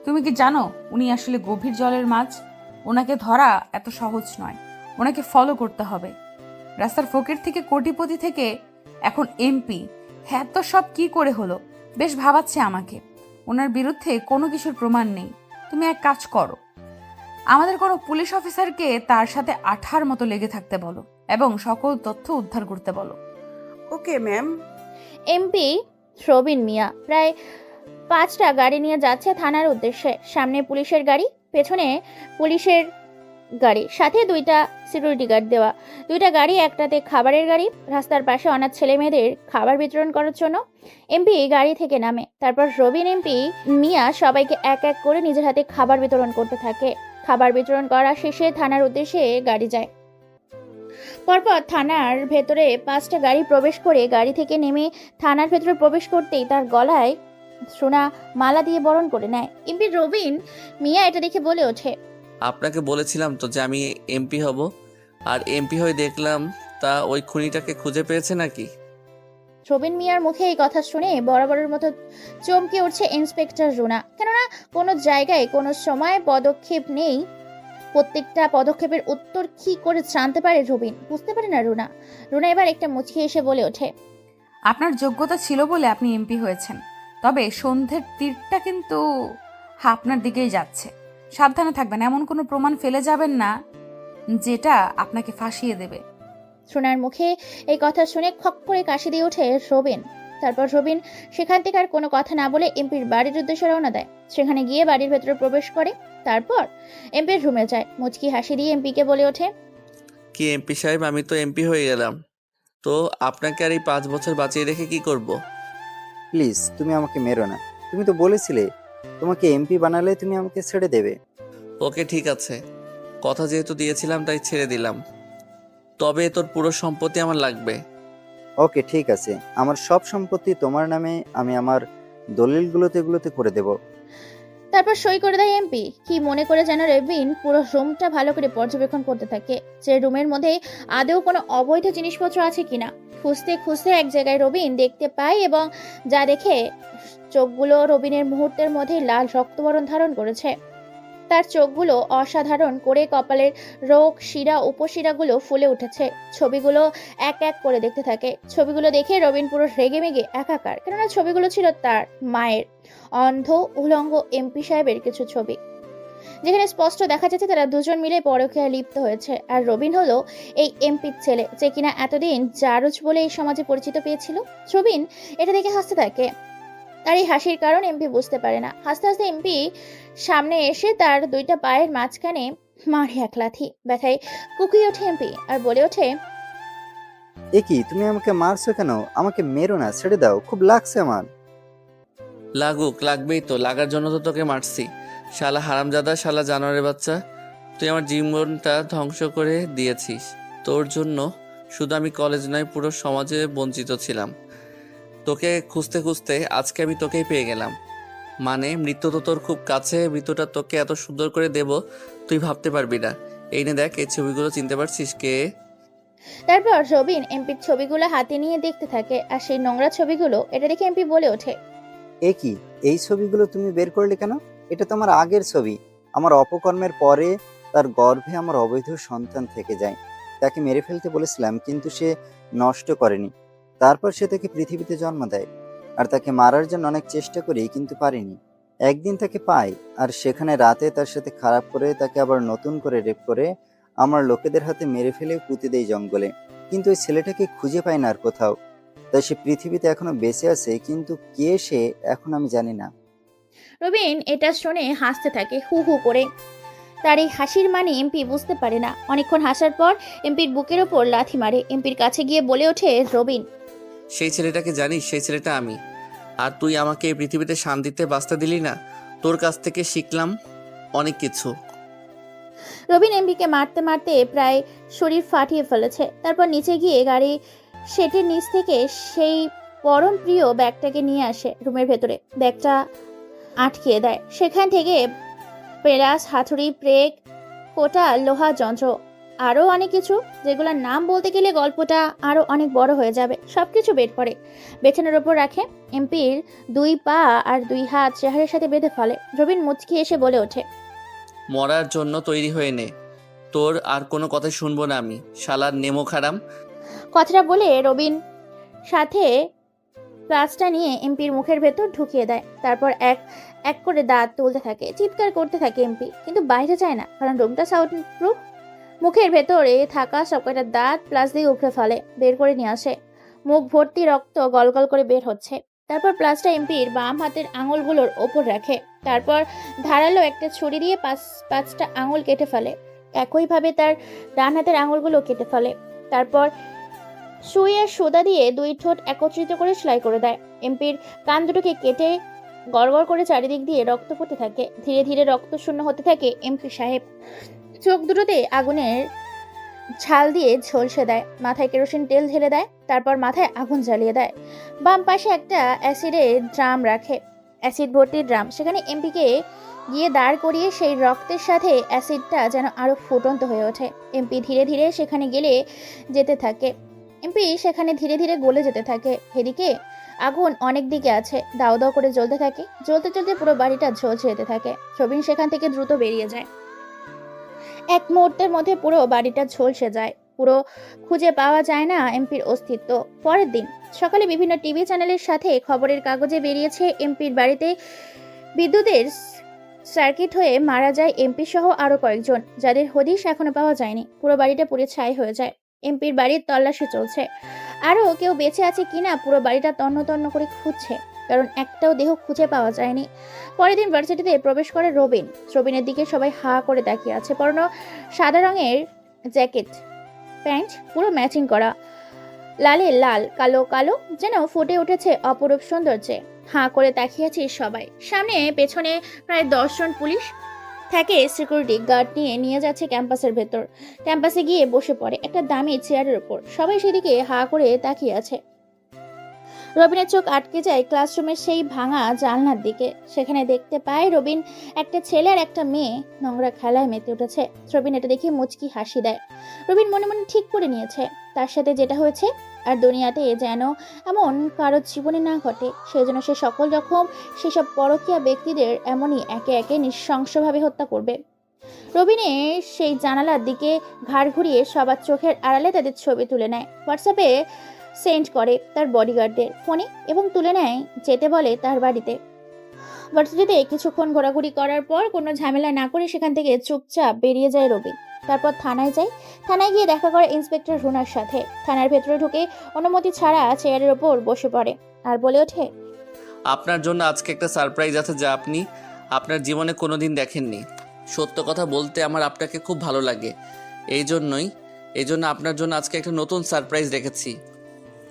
তুমি কি জানো উনি আসলে গভীর জলের মাছ? ওনাকে ধরা এত সহজ নয়, ওনাকে ফলো করতে হবে। রাস্তার ফকির থেকে কোটিপতি থেকে এখন এমপি, হ্যাঁ তো সব কি করে হলো? বেশ ভাবাচ্ছে আমাকে। ওনার বিরুদ্ধে কোনো কিছুর প্রমাণ নেই। তুমি এক কাজ করো, আমাদের কোনো পুলিশ অফিসারকে তার সাথে আঠার মতো লেগে থাকতে বলো এবং সকল তথ্য উদ্ধার করতে বলো। Okay ma'am. এমপি রবিন মিয়া প্রায় 5টা গাড়ি নিয়ে যাচ্ছে থানার উদ্দেশ্যে। সামনে পুলিশের গাড়ি, পেছনে পুলিশের গাড়ি, সাথে 2টা সিকিউরিটি গার্ড দেওয়া। 2টা গাড়ি, একটাতে খাবারের গাড়ি, রাস্তার পাশে অনাথ ছেলে মেয়েদের খাবার বিতরণ করার জন্য। এমপি গাড়ি থেকে নামে, তারপর রবিন এমপি মিয়া সবাইকে এক এক করে নিজের হাতে খাবার বিতরণ করতে থাকে। খাবার বিতরণ করা শেষে থানার উদ্দেশ্যে গাড়ি যায়। পরপর থানার ভেতরে 5টা গাড়ি প্রবেশ করে গাড়ি থেকে নেমে থানার ভেতরে প্রবেশ করতেই তার গলায় সোনা মালা দিয়ে বরণ করে নেয়। এমপি রবিন মিয়া এটা দেখে বলে ওঠে, আপনাকে বলেছিলাম তো যে আমি এমপি হব, আর এমপি হয়ে দেখলাম তা ওই খুনিটাকে খুঁজে পেয়েছে নাকি? রবিন মিয়ার মুখে এই কথা শুনে বরাবরের মতো চমকে উঠছে ইন্সপেক্টর রুনা। কেননা কোনো জায়গায় কোনো সময় পদক্ষেপ নেই, প্রত্যেকটা পদক্ষেপের উত্তর কি করে জানতে পারে রবিন, বুঝতে পারে না রুনা। রুনা এবার একটা মুচকি এসে বলে ওঠে, আপনার যোগ্যতা ছিল বলে আপনি এমপি হয়েছেন, তবে সন্ধ্যের তীরটা কিন্তু আপনার দিকেই যাচ্ছে। সাবধানে থাকবেন, এমন কোনো প্রমাণ ফেলে যাবেন না যেটা আপনাকে ফাঁসিয়ে দেবে। রুনার মুখে এই কথা শুনে খক করে কাশি দিয়ে ওঠে রবিন। তারপর রবিন সেখান থেকে আর কোনো কথা না বলে এমপির বাড়ির উদ্দেশ্যে রওনা দেয়। সেখানে গিয়ে বাড়ির ভেতরে প্রবেশ করে, তারপর এমপির রুমে যায়। মুচকি হাসি দিয়ে এমপিকে বলে ওঠে, কি এমপি সাহেব, আমি তো এমপি হয়ে গেলাম, তো আপনাকে আর এই 5 বছর বাঁচিয়ে রেখে কি করব? প্লিজ তুমি আমাকে মেরো না। তুমি তো বলেছিলে তোমাকে এমপি বানালে তুমি আমাকে ছেড়ে দেবে। ওকে ঠিক আছে, কথা যেহেতু দিয়েছিলাম তাই ছেড়ে দিলাম। তবে তোর পুরো সম্পত্তি আমার লাগবে। ওকে ঠিক আছে, আমার সব সম্পত্তি তোমার নামে আমি আমার দলিলগুলোতে করে দেব। তারপর সই করে দেয় এমপি। কি মনে করে যেন রবিন পুরো রুমটা ভালো করে পর্যবেক্ষণ করতে থাকে, যে রুমের মধ্যে আদৌ কোনো অবৈধ জিনিসপত্র আছে কিনা। খুঁজতে খুঁজতে এক জায়গায় রবিন দেখতে পায় এবং যা দেখে চোখগুলো রবিনের মুহূর্তের মধ্যে লাল রক্তবরণ ধারণ করেছে। তার চোখগুলো অসাধারণ করে কপালের রোগ শিরা উপশিরাগুলো ফুলে উঠেছে। ছবিগুলো এক এক করে দেখতে থাকে। ছবিগুলো দেখে রবিন পুরো রেগে মেগে একাকার, কেননা ছবিগুলো ছিল তার মায়ের অন্ধ উলঙ্গ এমপি সাহেবের কিছু ছবি, যেখানে স্পষ্ট দেখা যাচ্ছে তারা দুজন মিলে পরকীয়ায় লিপ্ত হয়েছে। আর রবিন হলো এই এমপির ছেলে, যে কিনা এতদিন জারজ বলে এই সমাজে পরিচিত পেয়েছিল। রবিন এটা দেখে হাসতে থাকে। তার এই হাসির কারণ এমপি বুঝতে পারে না। হাসতে হাসতে এমপি সামনে এসে তার দুইটা পায়ের মাঝখানে মারে এক লাথি। ব্যথায় কুকিয়ে ওঠে এমপি আর বলে ওঠে, এ কি, তুমি আমাকে মারছো কেন? আমাকে মেরো না, ছেড়ে দাও, খুব লাগছে আমার। লাগুক, লাগবেই তো, লাগার জন্য তো তোকে মারছি। শালা হারামজাদা, শালা জানোয়ারের বাচ্চা, তুই আমার জীবনটা ধ্বংস করে দিয়েছিস। তোর জন্য শুধু আমি কলেজ নয়, পুরো সমাজে বঞ্চিত ছিলাম। তোকে খুঁজতে খুঁজতে আজকে আমি তোকেই পেয়ে গেলাম। মানে মৃত্যু তো তোর খুব কাছে, মৃত্যুটা তোকে এত সুন্দর করে দেব তুই ভাবতে পারবি না। এই নে দেখ, এই ছবিগুলো চিনতে পারছিস কে? তারপর রবিন এমপির ছবিগুলো হাতে নিয়ে দেখতে থাকে। আর সেই নোংরা ছবিগুলো এটা দেখে এমপি বলে ওঠে, এ কি, এই ছবিগুলো তুমি বের করলে কেন? এটা তো আমার আগের ছবি। আমার অপকর্মের পরে তার গর্ভে আমার অবৈধ সন্তান থেকে যায়। তাকে মেরে ফেলতে বলেছিলাম কিন্তু সে নষ্ট করেনি। তারপর সে তাকে পৃথিবীতে জন্ম দেয়, আর তাকে মারার জন্য অনেক চেষ্টা করি কিন্তু পারিনি। একদিন তাকে পাই, আর সেখানে রাতে তার সাথে খারাপ করে তাকে আবার নতুন করে রেপ করে আমার লোকেদের হাতে মেরে ফেলে পুঁতে দেই জঙ্গলে। কিন্তু ওই ছেলেটাকে খুঁজে পাই না আর কোথাও। তাই সে পৃথিবীতে এখনো বেঁচে আছে, কিন্তু কে সে এখন আমি জানি না। রবিন এটা শুনে হাসতে থাকে হু হু করে। তার এই হাসির মানে এমপি বুঝতে পারে না। অনেকক্ষণ হাসার পর এমপির বুকের ওপর লাথি মারে। এমপির কাছে গিয়ে বলে ওঠে রবিন, সেই ছেলেটাকে জানিস? সেই ছেলেটা আমি। আর তুই আমাকে এই পৃথিবীতে শান্তিতে বাঁচতে দিলি না। তোর কাছ থেকে শিখলাম অনেক কিছু। রবিন এমপিকে মারতে মারতে প্রায় শরীর ফাটিয়ে ফেলেছে। তারপর নিচে গিয়ে গাড়ি সেটের নিচ থেকে সেই পরম প্রিয় ব্যাগটাকে নিয়ে আসে রুমের ভেতরে। ব্যাগটা আটকিয়ে দেয়। সেখান থেকে পেরাস, হাতুড়ি, ব্রেক, কোটা, লোহা যন্ত্র, আরও অনেক কিছু, যেগুলোর নাম বলতে গেলে গল্পটা আরও অনেক বড় হয়ে যাবে, সবকিছু বের করে বেছানোর ওপর রাখে। এমপির দুই পা আর দুই হাত চেহারের সাথে বেঁধে ফেলে। রবিন মুচকি এসে বলে ওঠে, মরার জন্য তৈরি হয়ে নে। তোর আর কোনো কথাই শুনবো না আমি, শালার নেমো খারাম। কথাটা বলে রবিন সাথে প্লাসটা নিয়ে এমপির মুখের ভেতর ঢুকিয়ে দেয়। তারপর এক এক করে দাঁত তুলতে থাকে, চিৎকার করতে থাকে এমপি, কিন্তু বাইরে যায় না, কারণ রুমটা সাউন্ড প্রুফ। মুখের ভেতরে থাকা সবকটা দাঁত প্লাস দিয়ে উপড়ে ফেলে, বের করে নিয়ে আসে। মুখ ভর্তি রক্ত গলগল করে বের হচ্ছে। তারপর প্লাসটা এমপির বাম হাতের আঙুলগুলোর ওপর রাখে। তারপর ধারালো একটা ছুরি দিয়ে পাঁচটা আঙুল কেটে ফেলে। একইভাবে তার ডান হাতের আঙুলগুলো কেটে ফেলে। তারপর সুই আর সোদা দিয়ে দুই ঠোঁট একত্রিত করে সেলাই করে দেয়। এমপির কান দুটোকে কেটে গড়গড় করে চারিদিক দিয়ে রক্ত পড়তে থাকে। ধীরে ধীরে রক্ত শূন্য হতে থাকে এমপি সাহেব। চোখ দুটোতে আগুনের ঝাল দিয়ে ঝলসে দেয়। মাথায় কেরোসিন তেল ঢেলে দেয়। তারপর মাথায় আগুন জ্বালিয়ে দেয়। বাম পাশে একটা অ্যাসিডের ড্রাম রাখে, অ্যাসিড ভর্তি ড্রাম। সেখানে এমপিকে গিয়ে দাঁড় করিয়ে সেই রক্তের সাথে অ্যাসিডটা যেন আরো ফুটন্ত হয়ে ওঠে। এমপি ধীরে ধীরে সেখানে যেতে থাকে। এমপি সেখানে ধীরে ধীরে গলে যেতে থাকে। এদিকে আগুন অনেক দিকে আছে, দাও দাও করে জ্বলতে থাকে। জ্বলতে জ্বলতে পুরো বাড়িটা ঝলসে যেতে থাকে। রবিন সেখান থেকে দ্রুত বেরিয়ে যায়। এক মুহূর্তের মধ্যে পুরো বাড়িটা ঝলসে যায়। পুরো খুঁজে পাওয়া যায় না এমপির অস্তিত্ব। পরের দিন সকালে বিভিন্ন টিভি চ্যানেলের সাথে খবরের কাগজে বেরিয়েছে এমপির বাড়িতে বিদ্যুতের সার্কিট হয়ে মারা যায় এমপি সহ আরো কয়েকজন, যাদের হদিশ এখনো পাওয়া যায়নি। পুরো বাড়িটা পুড়ে ছাই হয়ে যায়। এমপির বাড়ির তল্লাশি চলছে। আরও কেউ বেঁচে আছে কিনা পুরো বাড়িটা তন্ন তন্ন করে খুঁজছে, কারণ একটাও দেহ খুঁজে পাওয়া যায়নি। পরের দিন ভার্সিটিতে প্রবেশ করে রবিন। রবিনের দিকে সবাই হা করে তাকিয়ে আছে। পরনো সাদা রঙের জ্যাকেট, প্যান্ট পুরো ম্যাচিং করা, লালে লাল, কালো কালো, যেন ফুটে উঠেছে অপরূপ সৌন্দর্যে। হাঁ করে তাকিয়েছে সবাই। সামনে পেছনে প্রায় 10 জন পুলিশ থাকে সিকিউরিটি গার্ড নিয়ে যাচ্ছে ক্যাম্পাসের ভেতর। ক্যাম্পাসে গিয়ে বসে পড়ে একটা দামি চেয়ারের উপর। সবাই সেদিকে হাঁ করে তাকিয়ে আছে। রবিনের চোখ আটকে যায় ক্লাসরুমের সেই ভাঙা জানলার দিকে। সেখানে দেখতে পায় রবিন একটা ছেলে আর একটা মেয়ে নোংরা খেলায় মেতে উঠেছে। রবিন এটা দেখে মুচকি হাসি দেয়। রবিন মনে মনে ঠিক করে নিয়েছে তার সাথে যেটা হয়েছে আর দুনিয়াতে যেন এমন কারোর জীবনে না ঘটে। সেজন্য সে সকল রকম সেসব পরকীয়া ব্যক্তিদের এমনই একে একে নৃশংসভাবে হত্যা করবে। রবিনের সেই জানালার দিকে ঘাড় ঘুরিয়ে সবার চোখের আড়ালে তাদের ছবি তুলে নেয়, হোয়াটসঅ্যাপে সেন্ড করে তার বডিগার্ডদের ফোনে এবং তুলে নেয় যেতে বলে তার বাড়িতে। ভার্সিটিতে কিছুক্ষণ ঘোরাঘুরি করার পর কোনো ঝামেলা না করে সেখান থেকে চুপচাপ বেরিয়ে যায় রবি। তারপর থানায় যায়। থানায় গিয়ে দেখা করে ইন্সপেক্টর রুনার সাথে। থানার ভেতরে ঢুকে অনুমতি ছাড়া চেয়ারের ওপর বসে পড়ে আর বলে ওঠে, আপনার জন্য আজকে একটা সারপ্রাইজ আছে যা আপনি আপনার জীবনে কোনোদিন দেখেননি। সত্য কথা বলতে আমার আপনাকে খুব ভালো লাগে। এই জন্য আপনার জন্য আজকে একটা নতুন সারপ্রাইজ রেখেছি।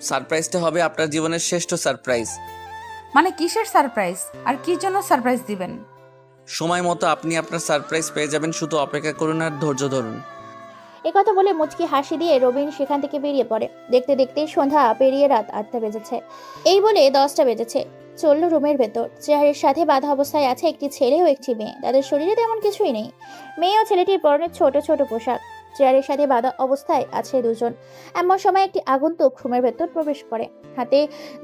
সারপ্রাইজটা হবে আপনার জীবনের শ্রেষ্ঠ সারপ্রাইজ। মানে কিসের সারপ্রাইজ আর কি জন্য সারপ্রাইজ দিবেন? সময় মতো আপনি আপনার সারপ্রাইজ পেয়ে যাবেন, শুধু অপেক্ষা করুন আর ধৈর্য ধরুন। একথা বলে মুচকি হাসি দিয়ে রবিন সেখান থেকে বেরিয়ে পড়ে। দেখতে দেখতে সন্ধ্যা পেরিয়ে রাত 8টা বেজেছে। এই বলে 10টা বেজেছে। চলল রুমের ভেতর। চেয়ারের সাথে বাঁধা অবস্থায় আছে একটি ছেলে ও একটি মেয়ে। তাদের শরীরে তেমন কিছুই নেই। মেয়ে ও ছেলেটির পরনে ছোট ছোট পোশাক। চেয়ারের সাথে বাঁধা অবস্থায় আছে দুজন। এমন সময় একটি আগন্তুক রুমের ভেতর প্রবেশ করে। হাতে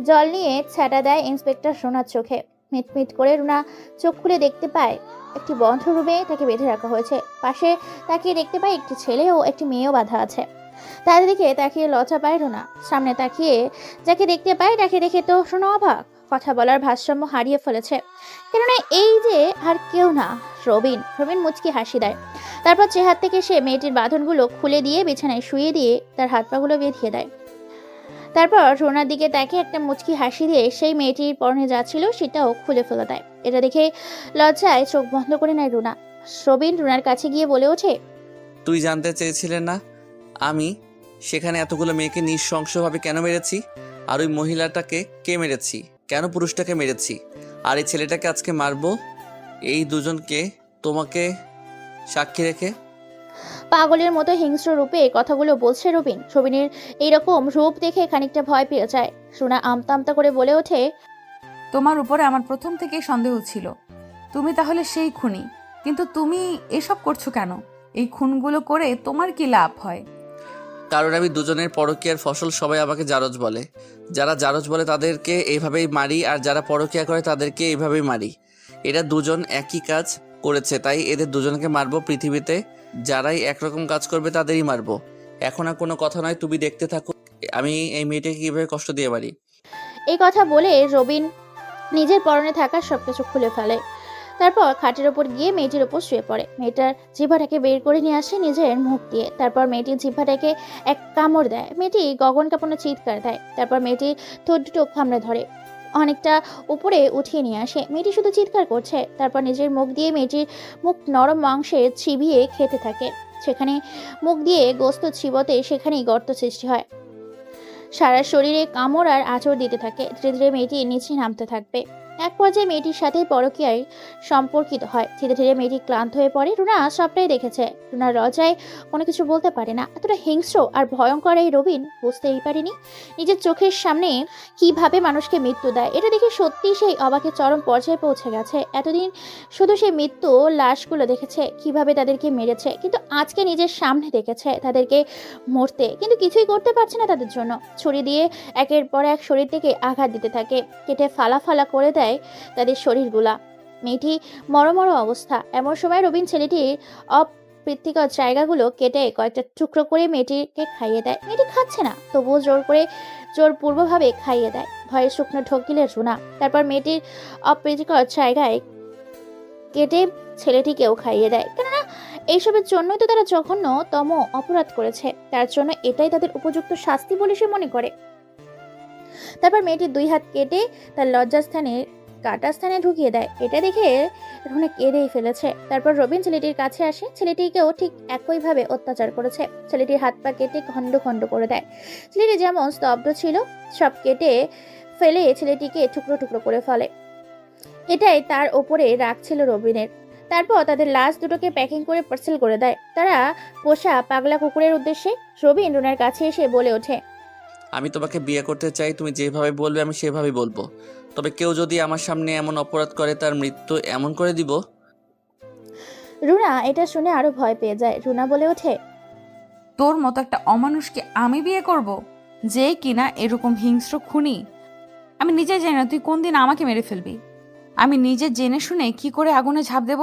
জল নিয়ে ছ্যাটা দেয় ইন্সপেক্টর রুনার চোখে। মিটমিট করে রুনা চোখ খুলে দেখতে পায় একটি বন্ধ রুমে তাকে বেঁধে রাখা হয়েছে। পাশে তাকিয়ে দেখতে পায় একটি ছেলে ও একটি মেয়েও বাঁধা আছে। তাদের দিকে তাকিয়ে লজ্জা পায় রুনা। সামনে তাকিয়ে যাকে দেখতে পায় তাকে দেখে তো রুনা অবাক। কথা বলার ভারসাম্য হারিয়ে ফেলেছে। কেননা এই যে আর কেউ না, রবিন। রবিন মুচকি হাসি দেয়। তারপর চেহার থেকে সে মেয়েটির বাঁধনগুলো খুলে দিয়ে বিছানায় শুয়ে দিয়ে তার হাত পাগুলো বেঁধিয়ে দেয়। তারপর রুনার দিকে তাকে একটা মুচকি হাসি দিয়ে সেই মেয়েটির পরনে যা ছিল সেটাও খুলে ফেলে দেয়। এটা দেখে লজ্জায় চোখ বন্ধ করে নেয় রুনা। রবিন রুনার কাছে গিয়ে বলে ওঠে, তুই জানতে চেয়েছিলে না আমি সেখানে এতগুলো মেয়েকে নৃশংসভাবে কেন মেরেছি, আর ওই মহিলাটাকে কে মেরেছি, কেন পুরুষটাকে মেরেছি, আর এই ছেলেটাকে আজকে মারবো, এই দুজনকে তোমাকে সাক্ষী রেখে। পাগলের মতো হিংস্র রূপে কথাগুলো বলছে রবিন। রবিনের এইরকম রূপ দেখে খানিকটা ভয় পেয়ে যায়। রুনা আমতা আমতা করে বলে ওঠে, তোমার উপরে আমার প্রথম থেকেই সন্দেহ ছিল। তুমি তাহলে সেই খুনি। কিন্তু তুমি এসব করছো কেন? এই খুনগুলো করে তোমার কি লাভ হয়? কারণ আমি দুজনের পরকীয়ার ফসল। সবাই আমাকে জারজ বলে। যারা জারজ বলে তাদেরকে এইভাবেই মারি, আর যারা পরকীয়া করে তাদেরকে এইভাবেই মারি। এরা দুজন একই কাজ করেছে, তাই এদের দুজনকে মারবো। পৃথিবীতে যারাই একরকম কাজ করবে তাদেরই মারবো। এখন আর কোনো কথা নয়, তুমি দেখতে থাকো আমি এই মেয়েটাকে কিভাবে কষ্ট দিয়ে পারি। এই কথা বলে রবিন নিজের পরনে থাকা সবকিছু খুলে ফেলে। তারপর খাটের ওপর গিয়ে মেয়েটির ওপর শুয়ে পড়ে। মেয়েটার জিহ্বাটাকে বের করে নিয়ে আসে নিজের মুখ দিয়ে। তারপর মেয়েটির জিহ্বাটাকে এক কামড় দেয়। মেয়েটি গগন কাঁপানো চিৎকার দেয়। তারপর মেয়েটি ঠোঁট দুটো কামড়ে ধরে অনেকটা উপরে উঠিয়ে নিয়ে আসে। মেয়েটি শুধু চিৎকার করছে। তারপর নিজের মুখ দিয়ে মেয়েটির মুখ নরম মাংসে চিবিয়ে খেতে থাকে। সেখানে মুখ দিয়ে গোস্ত চিবোতে সেখানেই গর্ত সৃষ্টি হয়। সারা শরীরে কামড় আর আঁচড় দিতে থাকে। ধীরে ধীরে মেয়েটি নিচে নামতে থাকবে। এক পর্যায়ে মেয়েটির সাথে পরকীয়ায় সম্পর্কিত হয়। ধীরে ধীরে মেয়েটি ক্লান্ত হয়ে পড়ে। রুনা সবটাই দেখেছে। রুনার লজ্জায় কোনো কিছু বলতে পারে না। এতটা হিংস্র আর ভয়ঙ্কর এই রবিন বুঝতেই পারেনি নিজের চোখের সামনে কিভাবে মানুষকে মৃত্যু দেয়। এটা দেখে সত্যি সেই অবাকের চরম পর্যায়ে পৌঁছে গেছে। এতদিন শুধু সেই মৃত্যু লাশগুলো দেখেছে, কিভাবে তাদেরকে মেরেছে, কিন্তু আজকে নিজের সামনে দেখেছে তাদেরকে মরতে, কিন্তু কিছুই করতে পারছে না তাদের জন্য। ছুরি দিয়ে একের পর এক শরীর থেকে আঘাত দিতে থাকে, কেটে ফালা ফালা করে দেয় তাদের শরীরগুলা। মেয়েটি মরমর অবস্থা। এমন সময় রবিন ছেলেটির অপ্রীতিকর জায়গাগুলো কেটে কয়েকটা টুকরো করে মেয়েটিকে খাইয়ে দেয়। মেয়েটি খাচ্ছে না, তবুও জোরপূর্বভাবে খাইয়ে দেয়। ভয়ে শুকনো ঢোক গিলে রুনা। তারপর মেয়েটির অপ্রীতিকর জায়গায় কেটে ছেলেটিকেও খাইয়ে দেয়। কেননা এইসবের জন্যই তো তারা জঘন্যতম অপরাধ করেছে। তার জন্য এটাই তাদের উপযুক্ত শাস্তি বলে সে মনে করে। তারপর মেয়েটির 2 হাত কেটে তার লজ্জাস্থানের কাটা স্থানে ঢুকিয়ে দেয়। এটা দেখে রুনা কেঁদেই ফেলেছে। তারপর রবিন ছেলেটির কাছে আসে। ছেলেটিকেও ঠিক একইভাবে অত্যাচার করেছে। ছেলেটির হাত পা কেটে খণ্ড খণ্ড করে দেয়। ছেলেটি যেমন স্তব্ধ ছিল সব কেটে ফেলে ছেলেটিকে টুকরো টুকরো করে ফেলে। এটাই তার ওপরে রাগ ছিল রবিনের। তারপর তাদের লাশ দুটোকে প্যাকিং করে পার্সেল করে দেয় তারা পোষা পাগলা কুকুরের উদ্দেশ্যে। রবিন রুনার কাছে এসে বলে ওঠে, আমি তোমাকে বিয়ে করতে চাই, তুমি যেভাবে বলবে আমি সেভাবেই বলবো। তবে কেউ যদি আমার সামনে এমন অপরাধ করে তার মৃত্যু এমন করে দিব। রুনা এটা শুনে আরো ভয় পেয়ে যায়। রুনা বলে ওঠে, তোর মতো একটা অমানুষকে আমি বিয়ে করব, যে কিনা এরকম হিংস্র খুনি। আমি নিজে জানি না তুই কোন দিন আমাকে মেরে ফেলবি। আমি নিজে জেনে শুনে কি করে আগুনে ঝাঁপ দেব?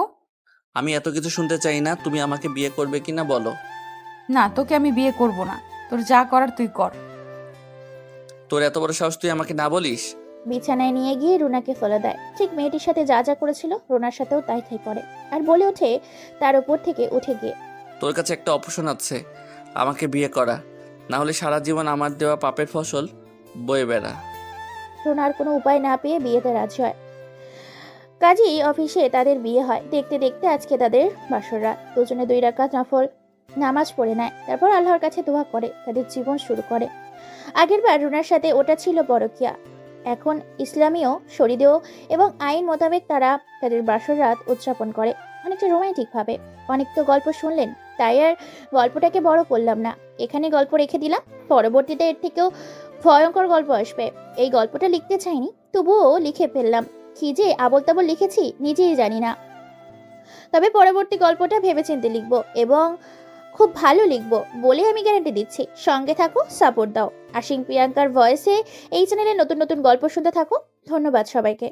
আমি এত কিছু শুনতে চাই না, তুমি আমাকে বিয়ে করবে কিনা বলো। না, তোকে আমি বিয়ে করব না। তোর যা করার তুই কর। তোর এত বড় সাহস, তুই আমাকে না বলিস? বিছানায় নিয়ে গিয়ে রুনাকে ফেলে দেয়। ঠিক মেয়েটির সাথে যা যা করেছিল রুনার সাথেও তাই তাই করে। আর বলে ওঠে তার উপর থেকে উঠে গিয়ে, তোর কাছে একটা অপশন আছে, আমাকে বিয়ে করা, না হলে সারা জীবন আমার দেওয়া পাপের ফসল বয়ে বেড়া। রুনার কোনো উপায় না পেয়ে বিয়েতে রাজি হয়। কাজী অফিসে তাদের বিয়ে হয়। দেখতে দেখতে আজকে তাদের বাসর রাত। দুজনে 2 রাকাত নফল নামাজ পড়ে নেয়। তারপর আল্লাহর কাছে দোয়া করে তাদের জীবন শুরু করে। আগেরবার রুনার সাথে ওটা ছিল পরকীয়া, এখন ইসলামীয় শরীয়ত এবং আইন মোতাবেক তারা তাদের বাসর রাত উদযাপন করে অনেকটা রোমান্টিক ভাবে। অনেক তো গল্প শুনলেন, তাই আর গল্পটাকে বড় করলাম না, এখানে গল্প রেখে দিলাম। পরবর্তীতে এর থেকেও ভয়ঙ্কর গল্প আসবে। এই গল্পটা লিখতে চাইনি, তবুও লিখে ফেললাম। কি যে আবোল তাবোল লিখেছি নিজেই জানি না। তবে পরবর্তী গল্পটা ভেবেচিন্তে লিখবো এবং খুব ভালো লিখবো বলে আমি গ্যারান্টি দিচ্ছি। সঙ্গে থাকো, সাপোর্ট দাও। আশিং প্রিয়াঙ্কার ভয়েসে এই চ্যানেলে নতুন নতুন গল্প শুনতে থাকো। ধন্যবাদ সবাইকে।